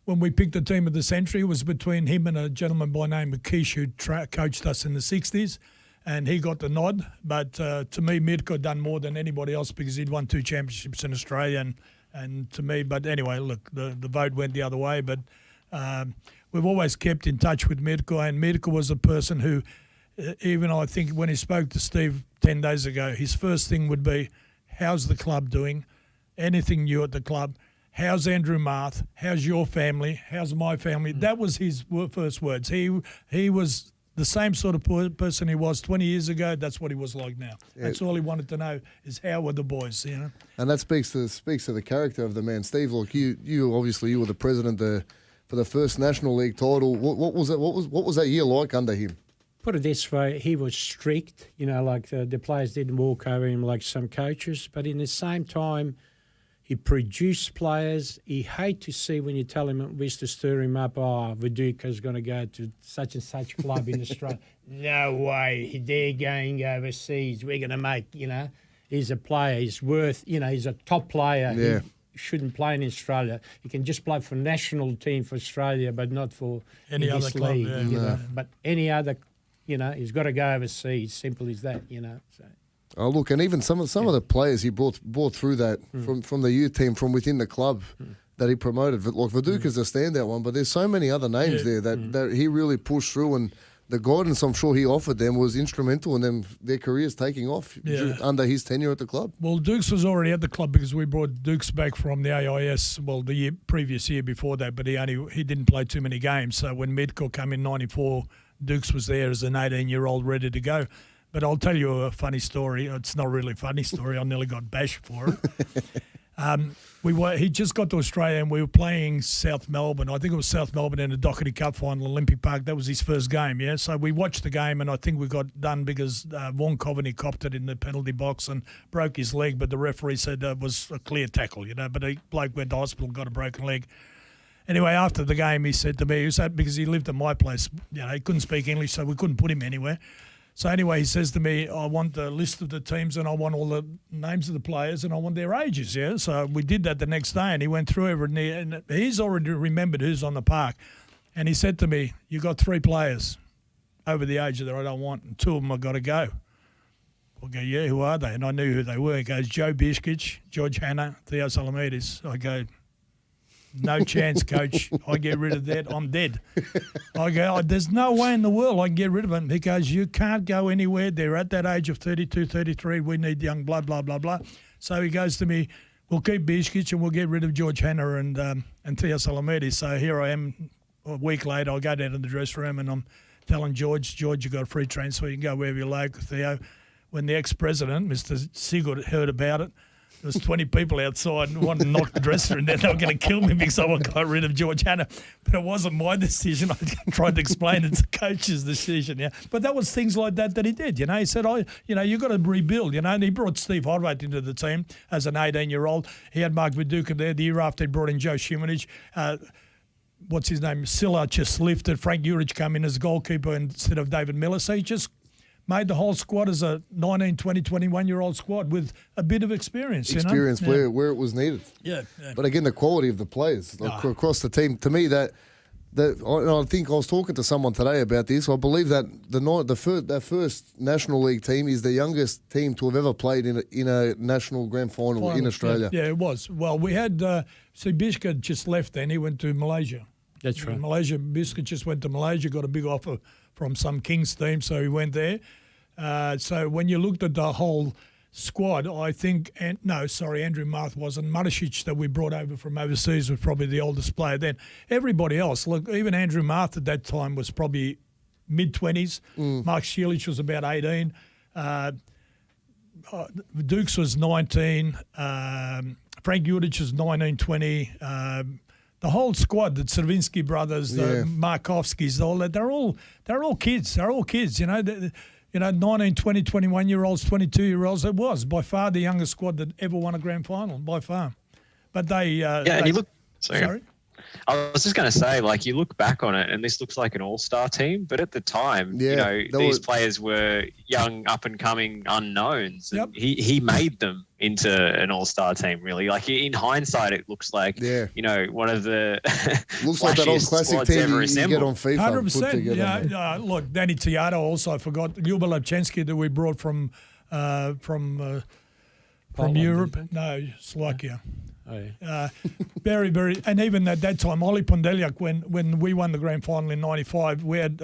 When we picked the team of the century, it was between him and a gentleman by name of Kish who coached us in the 60s, and he got the nod. But to me, Mirko done more than anybody else because he'd won 2 championships in Australia, and to me. But anyway, look, the vote went the other way. But we've always kept in touch with Mirko, and Mirko was a person who, even I think when he spoke to Steve 10 days ago, his first thing would be, how's the club doing? Anything new at the club? How's Andrew Marth? How's your family? How's my family? That was his first words. He was the same sort of person he was 20 years ago. That's what he was like now. Yeah. That's all he wanted to know is how were the boys, you know. And that speaks to the character of the man, Steve. Look, you obviously you were the president for the first National League title. What was that? What was that year like under him? Put it this way, he was strict. You know, like the players didn't walk over him like some coaches, but in the same time, he produced players. He hate to see when you tell him, we used to stir him up, Viduka's going to go to such and such club in Australia. No way, they're going overseas. We're going to make, he's a player. He's worth, he's a top player. Yeah. He shouldn't play in Australia. He can just play for national team for Australia, but not for Any other club, league. yeah. But any other, he's got to go overseas. Simple as that, So. Oh, look, and even some of the players he brought through that from the youth team, from within the club that he promoted. Like Viduka's a standout one, but there's so many other names there that he really pushed through, and the guidance I'm sure he offered them was instrumental in their careers taking off under his tenure at the club. Well, Dukes was already at the club because we brought Dukes back from the AIS, the previous year before that, but he didn't play too many games. So when Mirko came in 94, Dukes was there as an 18-year-old ready to go. But I'll tell you a funny story. It's not really a funny story. I nearly got bashed for it. He just got to Australia and we were playing South Melbourne. I think it was South Melbourne in the Doherty Cup final, Olympic Park. That was his first game, yeah? So we watched the game and I think we got done because Vaughan Coveney copped it in the penalty box and broke his leg, but the referee said it was a clear tackle, But the bloke went to hospital and got a broken leg. Anyway, after the game, he said to me, because he lived at my place, he couldn't speak English, so we couldn't put him anywhere. So anyway, he says to me, I want the list of the teams and I want all the names of the players and I want their ages, yeah? So we did that the next day and he went through everything and he's already remembered who's on the park. And he said to me, you got 3 players over the age that I don't want and 2 of them have got to go. I go, yeah, who are they? And I knew who they were. He goes, Joe Biskic, George Hanna, Theo Salamides. I go, no chance, coach. I get rid of that, I'm dead. I go, there's no way in the world I can get rid of them. He goes, you can't go anywhere. They're at that age of 32, 33. We need young blood, blah, blah, blah. So he goes to me, we'll keep Biskic and we'll get rid of George Hanna and Theo Salamides. So here I am a week later. I go down to the dressing room and I'm telling George, you got a free transfer. You can go wherever you like, Theo. When the ex-president, Mr. Sigurd, heard about it, there was 20 people outside and wanted to knock the dresser and then they were going to kill me because I got rid of George Hanna. But it wasn't my decision. I tried to explain it's the coach's decision, yeah. But that was things like that he did, He said, you've got to rebuild, And he brought Steve Hodwaite into the team as an 18-year-old. He had Mark Viduka there. The year after, he brought in Joe Šimunić. What's his name? Silla just lifted. Frank Juric came in as goalkeeper instead of David Miller. So he just made the whole squad as a 19, 20, 21-year-old squad with a bit of experience, Experience where it was needed. Yeah. But again, the quality of the players across the team, to me, that I think I was talking to someone today about this. I believe that that first National League team is the youngest team to have ever played in a national grand final in Australia. Yeah, it was. Well, we had, Biskit just left then. He went to Malaysia. That's right. Biskit just went to Malaysia, got a big offer from some Kings team, so he went there. So when you looked at the whole squad, I think, Andrew Marth wasn't. Marisic that we brought over from overseas was probably the oldest player then. Everybody else, look, even Andrew Marth at that time was probably mid-20s. Mark Šimunić was about 18. Dukes was 19. Frank Juric was 19, 20. The whole squad, the Cervinski brothers, the Markovskis, all that, they're all kids. They're all kids, 19, 20, 21-year-olds, 22-year-olds. It was by far the youngest squad that ever won a grand final, by far. But they... and you look... Sorry. I was just going to say, you look back on it, and this looks like an all-star team, but at the time, these players were young, up-and-coming unknowns. And he made them into an all-star team, really. In hindsight, it looks like, one of the looks like that old classic team you get on FIFA. 100%. Look, Danny Tiato also, I forgot. Ljubo Lapčenski that we brought from Europe. No, Slovakia. Oh, yeah. Very, very, and even at that time, Oli Pondeljak, when we won the grand final in '95, we had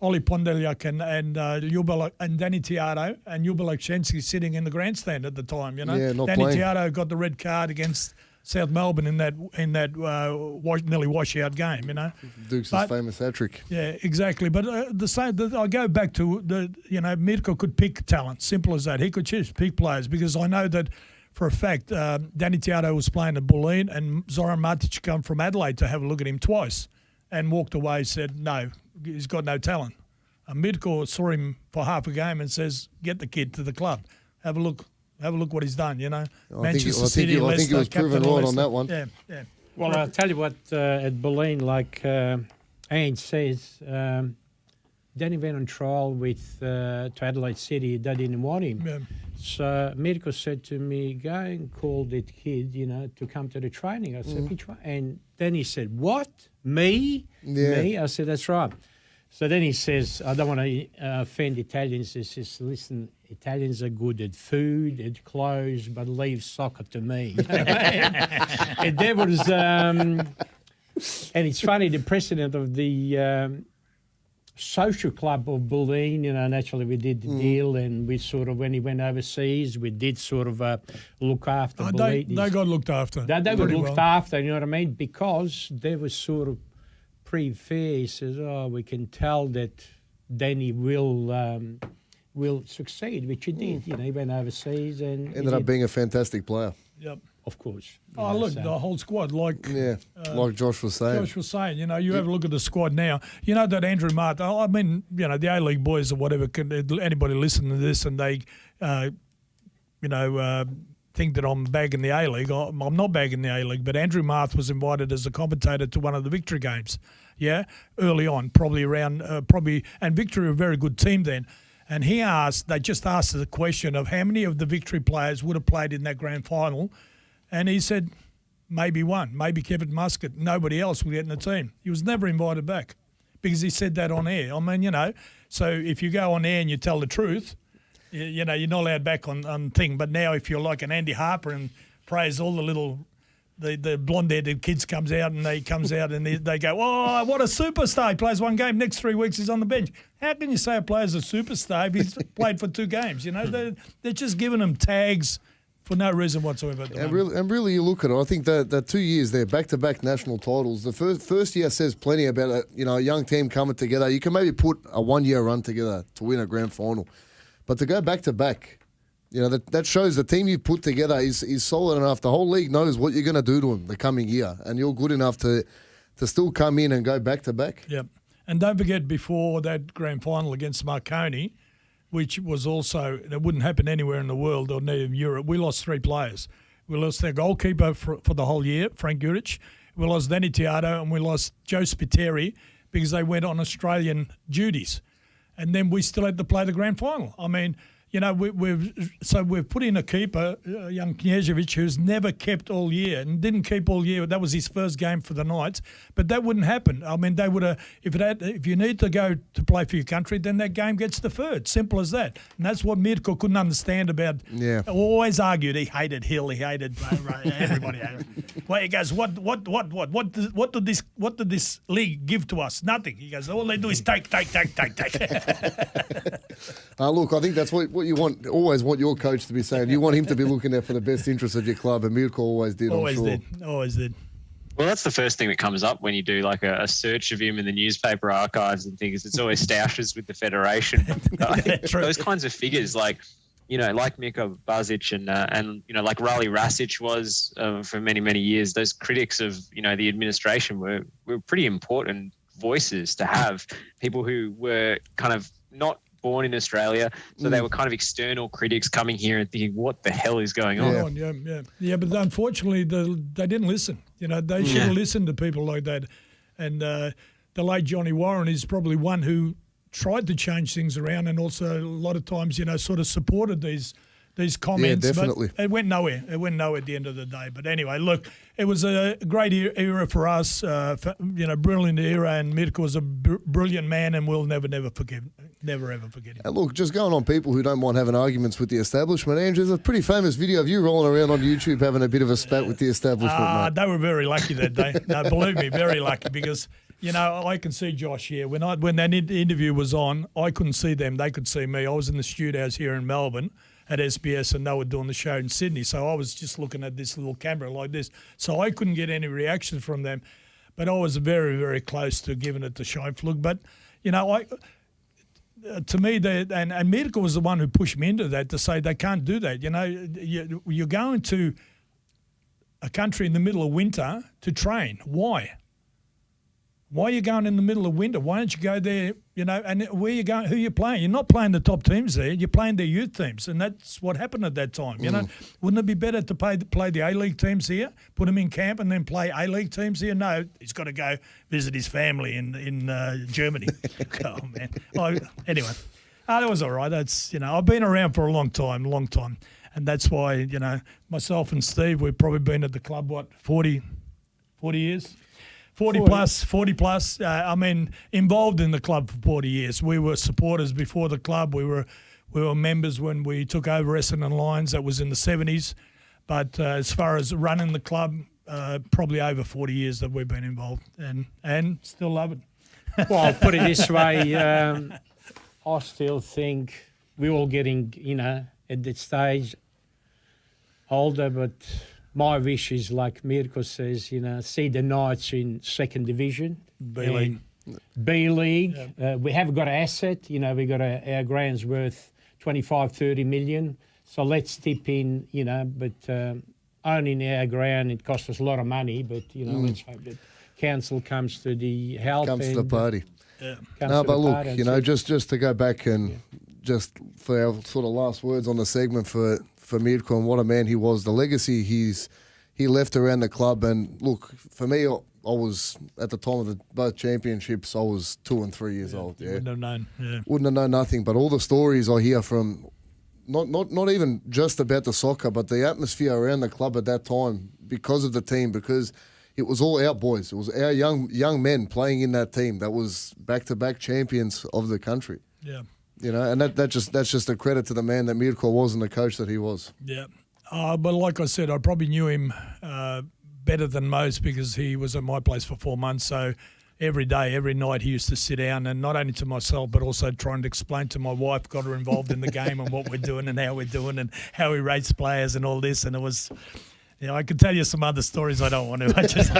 Oli Pondeljak and Ljubo and Danny Tiato and Ljubo Lapčenski sitting in the grandstand at the time. not Danny playing. Tiato got the red card against South Melbourne in that nearly washout game, you know. Dukes' famous hat-trick. Yeah, exactly. But I go back to Mirko could pick talent, simple as that. He could choose pick players because I know that for a fact Danny Tiato was playing at Bulleen and Zoran Matic come from Adelaide to have a look at him twice and walked away, said, no, he's got no talent. And Mirko saw him for half a game and says, get the kid to the club. Have a look what he's done, you know. I think he was proven right on that one. Yeah, yeah. Well, I'll tell you what, at Bulleen, like Ainge says, Danny went on trial with to Adelaide City. They didn't want him. Yeah. So Mirko said to me, go and call that kid, to come to the training. I said, which one? And then he said, what? Me? Yeah. Me? I said, that's right. So then he says, I don't want to offend Italians. He says, listen, Italians are good at food, at clothes, but leave soccer to me. And there was, and it's funny, the president of the social club of Bulleen, naturally we did the deal, and we sort of, when he went overseas, we did sort of look after Bulleen. They got looked after. They got looked after, you know what I mean? Because they were sort of pretty fair. He says, we can tell that Danny will succeed, which he did. He went overseas and ended up being a fantastic player. Yep. Of course. The whole squad, like Josh was saying. You have a look at the squad now. You know that Andrew Martin, I mean, the A-League boys or whatever, anybody listen to this and they, think that I'm bagging the A-League. I'm not bagging the A-League, but Andrew Marth was invited as a commentator to one of the Victory games, early on, probably around, and Victory were a very good team then. And they just asked the question of how many of the Victory players would have played in that grand final. And he said, maybe one, maybe Kevin Muscat. Nobody else would get in the team. He was never invited back because he said that on air. I mean, so if you go on air and you tell the truth, you're not allowed back on thing. But now if you're like an Andy Harper and praise all the blonde-haired kids comes out and they go, oh, what a superstar. He plays one game, next 3 weeks he's on the bench. How can you say a player's a superstar if he's played for 2 games? They're just giving them tags for no reason whatsoever. And really, you look at it, I think that 2 years there, back-to-back national titles, the first year says plenty about a young team coming together. You can maybe put a 1 year run together to win a grand final. But to go back-to-back, that shows the team you've put together is solid enough. The whole league knows what you're going to do to them the coming year, and you're good enough to still come in and go back-to-back. Yep. And don't forget, before that grand final against Marconi, which was also, it wouldn't happen anywhere in the world or near Europe, we lost 3 players. We lost their goalkeeper for the whole year, Frank Juric. We lost Danny Tiato and we lost Joe Spiteri because they went on Australian duties. And then we still had to play the grand final. I mean, we've put in a keeper, young Knježević, who's never kept all year and didn't keep all year. That was his first game for the Knights, but that wouldn't happen. I mean, they would have if you need to go to play for your country, then that game gets deferred. Simple as that. And that's what Mirko couldn't understand about. Yeah, always argued he hated Hill, he hated everybody. Well, he goes, what did this league give to us? Nothing. He goes, all they do is take. Look, I think that's what you want. Always want your coach to be saying. You want him to be looking out for the best interests of your club, and Mirko always did. Always I'm did. Well, that's the first thing that comes up when you do like a search of him in the newspaper archives and things. It's always stoushes with the federation. Those kinds of figures, like Mirko Bazić and like Raleigh Rasic was for many years. Those critics of the administration were pretty important voices to have. People who were kind of not born in Australia, so they were kind of external critics coming here and thinking, what the hell is going on? Yeah, but unfortunately they didn't listen. They should have listened to people like that. And the late Johnny Warren is probably one who tried to change things around and also a lot of times, sort of supported these comments. Yeah, definitely. But it went nowhere. It went nowhere at the end of the day. But anyway, look, it was a great era for us, brilliant era, and Mirko was a brilliant man, and we'll never ever forget him. And look, just going on people who don't mind having arguments with the establishment, Andrew, there's a pretty famous video of you rolling around on YouTube having a bit of a spat with the establishment, mate. They were very lucky that day. No, believe me, very lucky because, I can see Josh here. When that interview was on, I couldn't see them. They could see me. I was in the studios here in Melbourne. at SBS, and they were doing the show in Sydney. So I was just looking at this little camera like this. So I couldn't get any reaction from them. But I was very, very close to giving it to Scheinflug. But, you know, to me, and Mirko was the one who pushed me into that to say they can't do that. You know, you're going to a country in the middle of winter to train. Why? Why are you going in the middle of winter? Why don't you go there, you know, and where you going, who you playing? You're not playing the top teams there. You're playing their youth teams, and that's what happened at that time, you know. Wouldn't it be better to play the A-League teams here, put them in camp, and then play A-League teams here? No, he's got to go visit his family in Germany. Oh, man. Anyway, that was all right. That's, you know, I've been around for a long time. And that's why, you know, myself and Steve, we've probably been at the club, 40 years? 40 plus. I mean, involved in the club for 40 years. We were supporters before the club. We were members when we took over Essendon Lions. That was in the 70s. But as far as running the club, probably over 40 years that we've been involved, and still love it. Well, I'll put it this way. I still think we're all getting, you know, at that stage older, but my wish is, like Mirko says, you know, see the Knights in second division. B-League. B-League. Yeah. We have got an asset. You know, we got our ground's worth 25, 30 million. So let's tip in, you know, but owning our ground, it costs us a lot of money. But, you know, let's hope that council comes to the help. Comes to the party. Yeah. No, but look, you know, just to go back and just for our sort of last words on the segment for Mirko and what a man he was, the legacy he left around the club. And look, for me, I was at the time of both championships, I was 2 and 3 years old. Yeah, wouldn't have known. Yeah. Wouldn't have known nothing. But all the stories I hear from, not even just about the soccer, but the atmosphere around the club at that time, because of the team, because it was all our boys. It was our young men playing in that team that was back-to-back champions of the country. Yeah. You know, and that's just a credit to the man that Mirko was and the coach that he was. Yeah. But like I said, I probably knew him better than most because he was at my place for 4 months. So every day, every night, he used to sit down and not only to myself, but also trying to explain to my wife, got her involved in the game and what we're doing and how we're doing and how he rates players and all this. And it was... You know, I could tell you some other stories. I don't want to. I just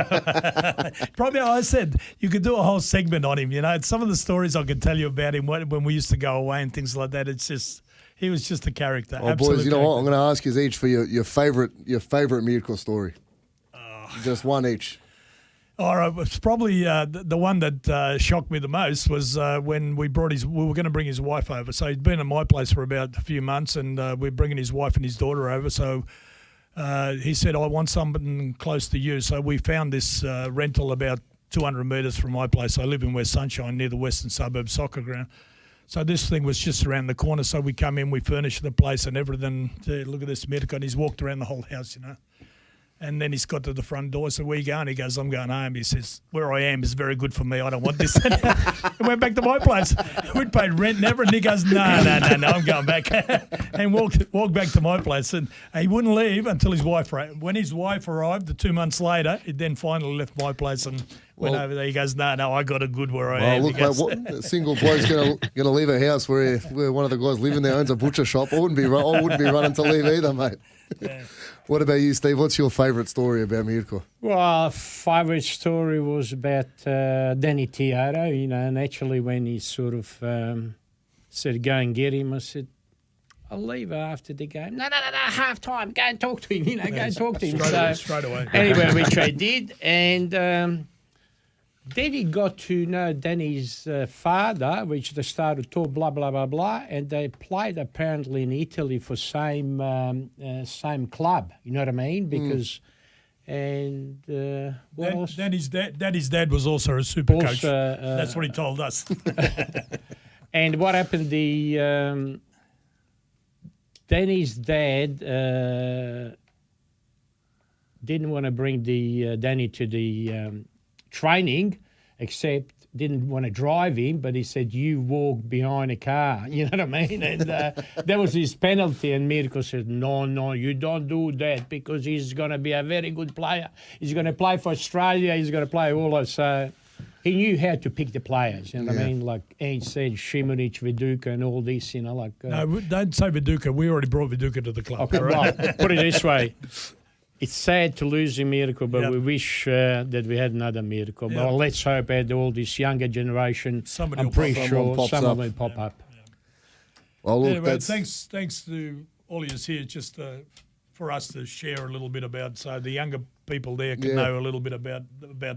probably I said you could do a whole segment on him. You know, some of the stories I could tell you about him when we used to go away and things like that. It's just he was just a character. Oh, boys, you know what? I'm going to ask you each for your favorite Mirko story. Just one each. All right, it's probably the one that shocked me the most was when we were going to bring his wife over. So he'd been at my place for about a few months, and we're bringing his wife and his daughter over. So. He said, I want something close to you. So we found this rental about 200 metres from my place. I live in West Sunshine near the Western Suburbs soccer ground. So this thing was just around the corner. So we come in, we furnish the place and everything. Look at this Mirko, and he's walked around the whole house, you know. And then he's got to the front door. So where you going? He goes, I'm going home. He says, where I am is very good for me. I don't want this. He went back to my place. We'd paid rent and everything. He goes, no, I'm going back. And walked back to my place. And he wouldn't leave until his wife arrived. When his wife arrived 2 months later, he then finally left my place and went over there. He goes, no, I got a good where I am. Look, mate, what single bloke's going to leave a house where one of the guys living there owns a butcher shop? I wouldn't be running to leave either, mate. Yeah. What about you, Steve? What's your favourite story about Mirko? Well, favourite story was about Danny Tioto, you know, and actually when he sort of said, go and get him, I said, I'll leave after the game. No, half time, go and talk to him, you know, go and talk to him. Straight away. Anyway, which I did, and then he got to know Danny's father, which they started to talk, blah, blah, blah, blah, and they played apparently in Italy for same club, you know what I mean? Because, and what else? Danny's dad was also a super coach. That's what he told us. And what happened, Danny's dad didn't want to bring Danny to the training, except didn't want to drive him, but he said, you walk behind a car, you know what I mean? And that was his penalty, and Mirko said, no, you don't do that because he's going to be a very good player. He's going to play for Australia, he's going to play all of. So he knew how to pick the players. You know what I mean? Like Ange said, Šimunić, Viduka, and all this. You know, like no, don't say Viduka. We already brought Viduka to the club. Okay, well, put it this way. It's sad to lose Mirko, but we wish that we had another Mirko. But let's hope that all this younger generation, I'm pretty sure someone will pop up. Well, look, anyway, thanks to all of us here, just for us to share a little bit about, so the younger people there can know a little bit about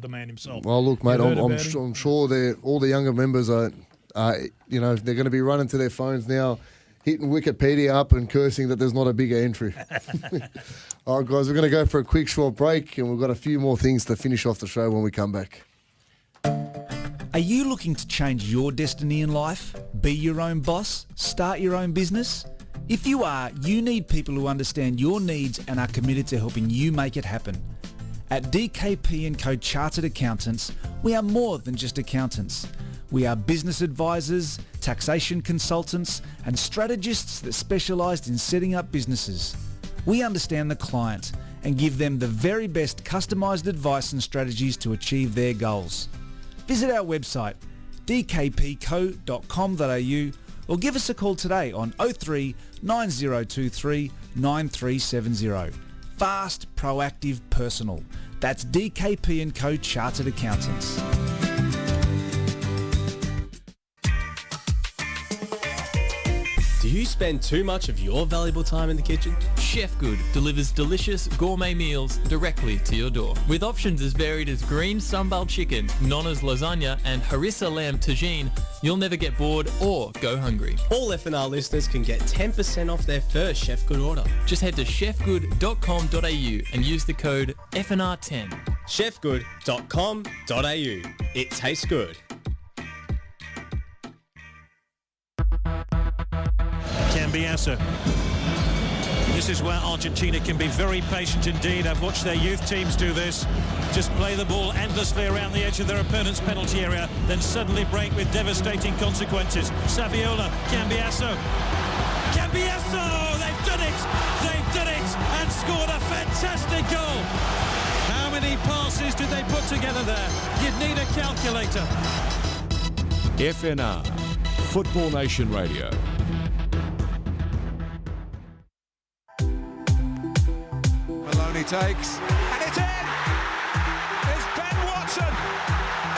the man himself. Well, look, mate, I'm sure all the younger members are you know, they're going to be running to their phones now, hitting Wikipedia up and cursing that there's not a bigger entry. All right, guys, we're going to go for a quick short break, and we've got a few more things to finish off the show when we come back. Are you looking to change your destiny in life? Be your own boss? Start your own business? If you are, you need people who understand your needs and are committed to helping you make it happen. At DKP & Co Chartered Accountants, we are more than just accountants. We are business advisors, taxation consultants, and strategists that specialise in setting up businesses. We understand the client and give them the very best customised advice and strategies to achieve their goals. Visit our website dkpco.com.au or give us a call today on 03 9023 9370. Fast, proactive, personal. That's DKP & Co Chartered Accountants. Do you spend too much of your valuable time in the kitchen? Chef Good delivers delicious gourmet meals directly to your door. With options as varied as green sambal chicken, Nonna's lasagna and harissa lamb tagine, you'll never get bored or go hungry. All FNR listeners can get 10% off their first Chef Good order. Just head to chefgood.com.au and use the code FNR10. chefgood.com.au. It tastes good. Cambiasso. This is where Argentina can be very patient indeed. I've watched their youth teams do this. Just play the ball endlessly around the edge of their opponent's penalty area, then suddenly break with devastating consequences. Saviola, Cambiasso. Cambiasso! They've done it! They've done it! And scored a fantastic goal! How many passes did they put together there? You'd need a calculator. FNR, Football Nation Radio. Maloney takes, and it's in! It's Ben Watson!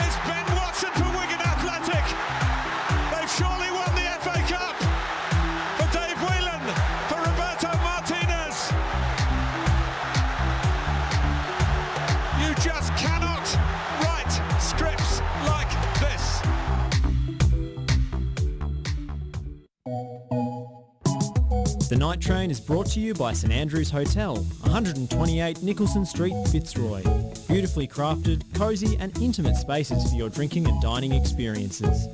It's Ben Watson for Wigan Athletic! They've surely won the FA Cup! For Dave Whelan, for Roberto Martinez! You just cannot write scripts like this! The Night Train is brought to you by St Andrews Hotel, 128 Nicholson Street, Fitzroy. Beautifully crafted, cosy and intimate spaces for your drinking and dining experiences.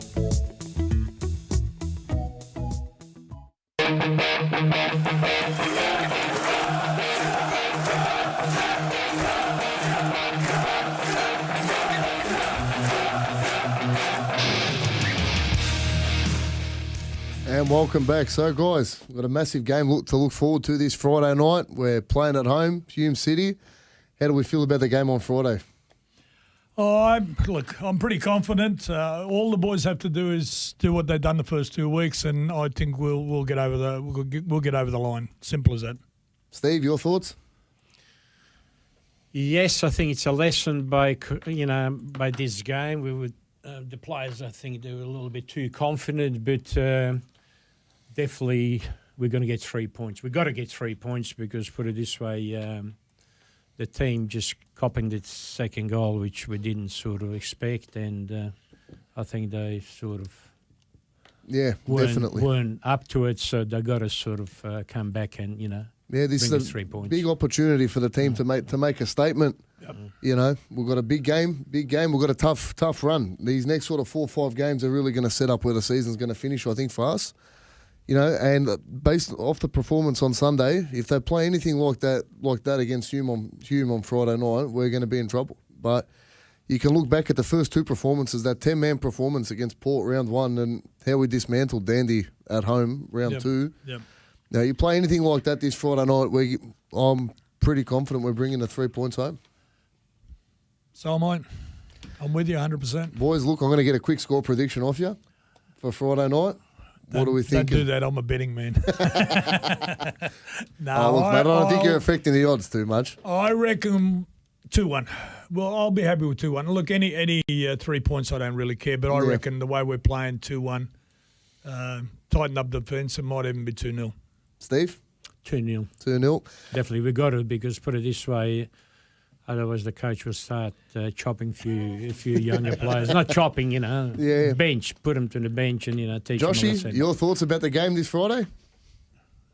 And welcome back. So, guys, we've got a massive game to look forward to this Friday night. We're playing at home, Hume City. How do we feel about the game on Friday? I'm pretty confident. All the boys have to do is do what they've done the first 2 weeks, and I think we'll get over the line. Simple as that. Steve, your thoughts? Yes, I think it's a lesson by this game. We would the players, I think, they were a little bit too confident, but definitely we're going to get 3 points. We've got to get 3 points because, put it this way, the team just copping the second goal, which we didn't sort of expect, and I think they sort of weren't up to it, so they got to sort of come back and this bring is a 3 points. Big opportunity for the team to make a statement. Yep. You know, we've got a big game. We've got a tough run. These next sort of 4 or 5 games are really going to set up where the season's going to finish, I think, for us. You know, and based off the performance on Sunday, if they play anything like that against Hume on Friday night, we're going to be in trouble. But you can look back at the first 2 performances, that 10-man performance against Port round 1 and how we dismantled Dandy at home round 2. Yep. Now, you play anything like that this Friday night, I'm pretty confident we're bringing the 3 points home. So am I. I'm with you 100%. Boys, look, I'm going to get a quick score prediction off you for Friday night. What do we think? Don't do that. I'm a betting man. No, I don't think you're affecting the odds too much. I reckon 2-1. Well, I'll be happy with 2-1. Look, any 3 points, I don't really care. But I reckon the way we're playing, 2-1. Tighten up the defence. It might even be 2-0. Steve? 2-0. 2-0. Definitely, we've got to, because put it this way, otherwise the coach will start chopping a few younger players. Not chopping, bench, put them to the bench and, teach them. Joshy, your thoughts about the game this Friday?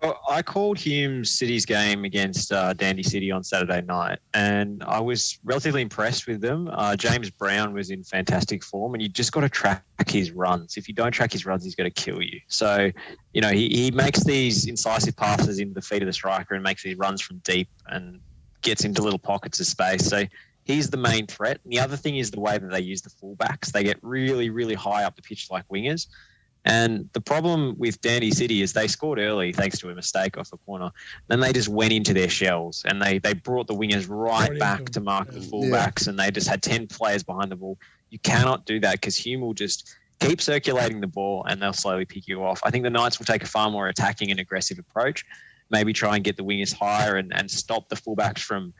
Well, I called Hume City's game against Dandy City on Saturday night, and I was relatively impressed with them. James Brown was in fantastic form, and you just got to track his runs. If you don't track his runs, he's going to kill you. So, he makes these incisive passes into the feet of the striker and makes these runs from deep and gets into little pockets of space. So he's the main threat. And the other thing is the way that they use the fullbacks. They get really, really high up the pitch like wingers. And the problem with Dandy City is they scored early thanks to a mistake off a corner. Then they just went into their shells and they brought the wingers right back to mark the fullbacks, and they just had 10 players behind the ball. You cannot do that because Hume will just keep circulating the ball and they'll slowly pick you off. I think the Knights will take a far more attacking and aggressive approach, maybe try and get the wingers higher and stop the fullbacks from,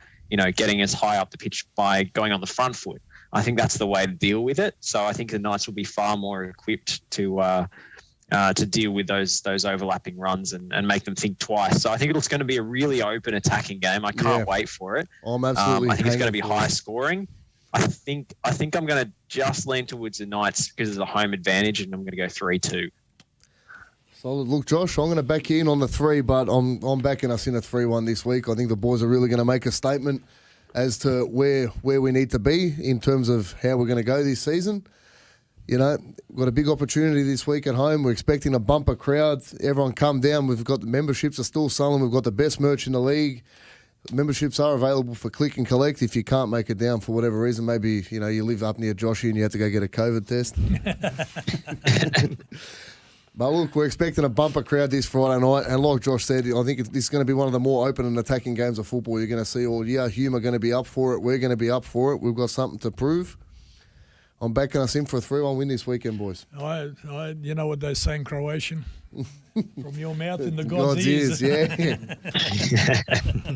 getting as high up the pitch by going on the front foot. I think that's the way to deal with it. So I think the Knights will be far more equipped to deal with those overlapping runs and make them think twice. So I think it's going to be a really open attacking game. I can't wait for it. I'm absolutely. I think it's going to be high scoring. I think I'm going to just lean towards the Knights because of the home advantage, and I'm going to go 3-2. Solid. Look, Josh, I'm going to back you in on the 3, but I'm backing us in a 3-1 this week. I think the boys are really going to make a statement as to where we need to be in terms of how we're going to go this season. We've got a big opportunity this week at home. We're expecting a bumper crowd. Everyone come down. We've got the memberships are still selling. We've got the best merch in the league. Memberships are available for click and collect if you can't make it down for whatever reason. Maybe, you live up near Joshy and you have to go get a COVID test. But look, we're expecting a bumper crowd this Friday night. And like Josh said, I think this is going to be one of the more open and attacking games of football you're going to see all year. Hume are going to be up for it. We're going to be up for it. We've got something to prove. I'm backing us in for a 3-1 win this weekend, boys. You know what they say in Croatian? From your mouth in the God's ears. Yeah.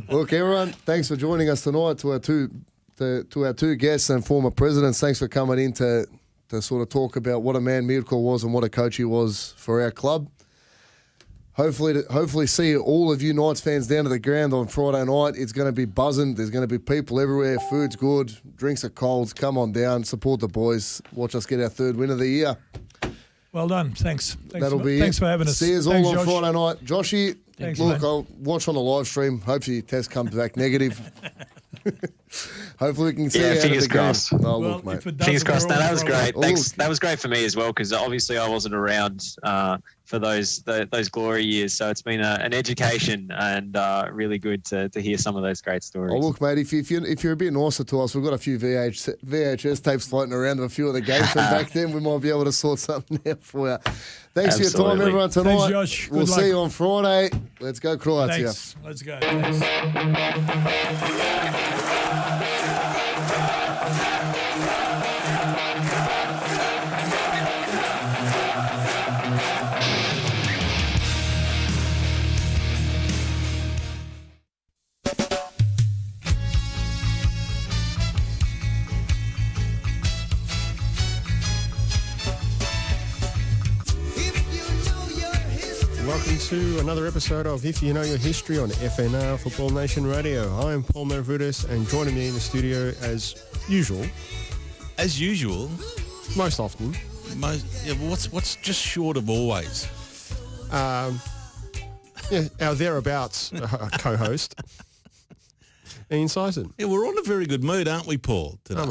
Look, everyone, thanks for joining us tonight. To our two guests and former presidents, thanks for coming in to sort of talk about what a man Mirko was and what a coach he was for our club. Hopefully see all of you Knights fans down to the ground on Friday night. It's going to be buzzing. There's going to be people everywhere. Food's good. Drinks are cold. Come on down. Support the boys. Watch us get our 3rd win of the year. Well done. Thanks Thanks for having us. See us all on Friday night. Joshy, Thanks, look, mate. I'll watch on the live stream. Hopefully your test comes back negative. Hopefully we can see you out fingers of the crossed. game. Oh, look, mate. Fingers crossed. No, that was great. Oh, Thanks. That was great for me as well because obviously I wasn't around for those glory years. So it's been an education and really good to hear some of those great stories. Oh, look, mate, if you're a bit nicer to us, we've got a few VHS tapes floating around of a few of the games from back then. We might be able to sort something out for you. Thanks for your time, everyone, tonight. Thanks, Josh. We'll see you on Friday. Let's go, Croatia. Thanks. Let's go. Thanks. Welcome to another episode of If You Know Your History on FNR Football Nation Radio. I'm Paul Mavridis, and joining me in the studio as usual. As usual? Most often. What's just short of always? Our thereabouts co-host, Ian Sison. Yeah, we're on a very good mood, aren't we, Paul, today?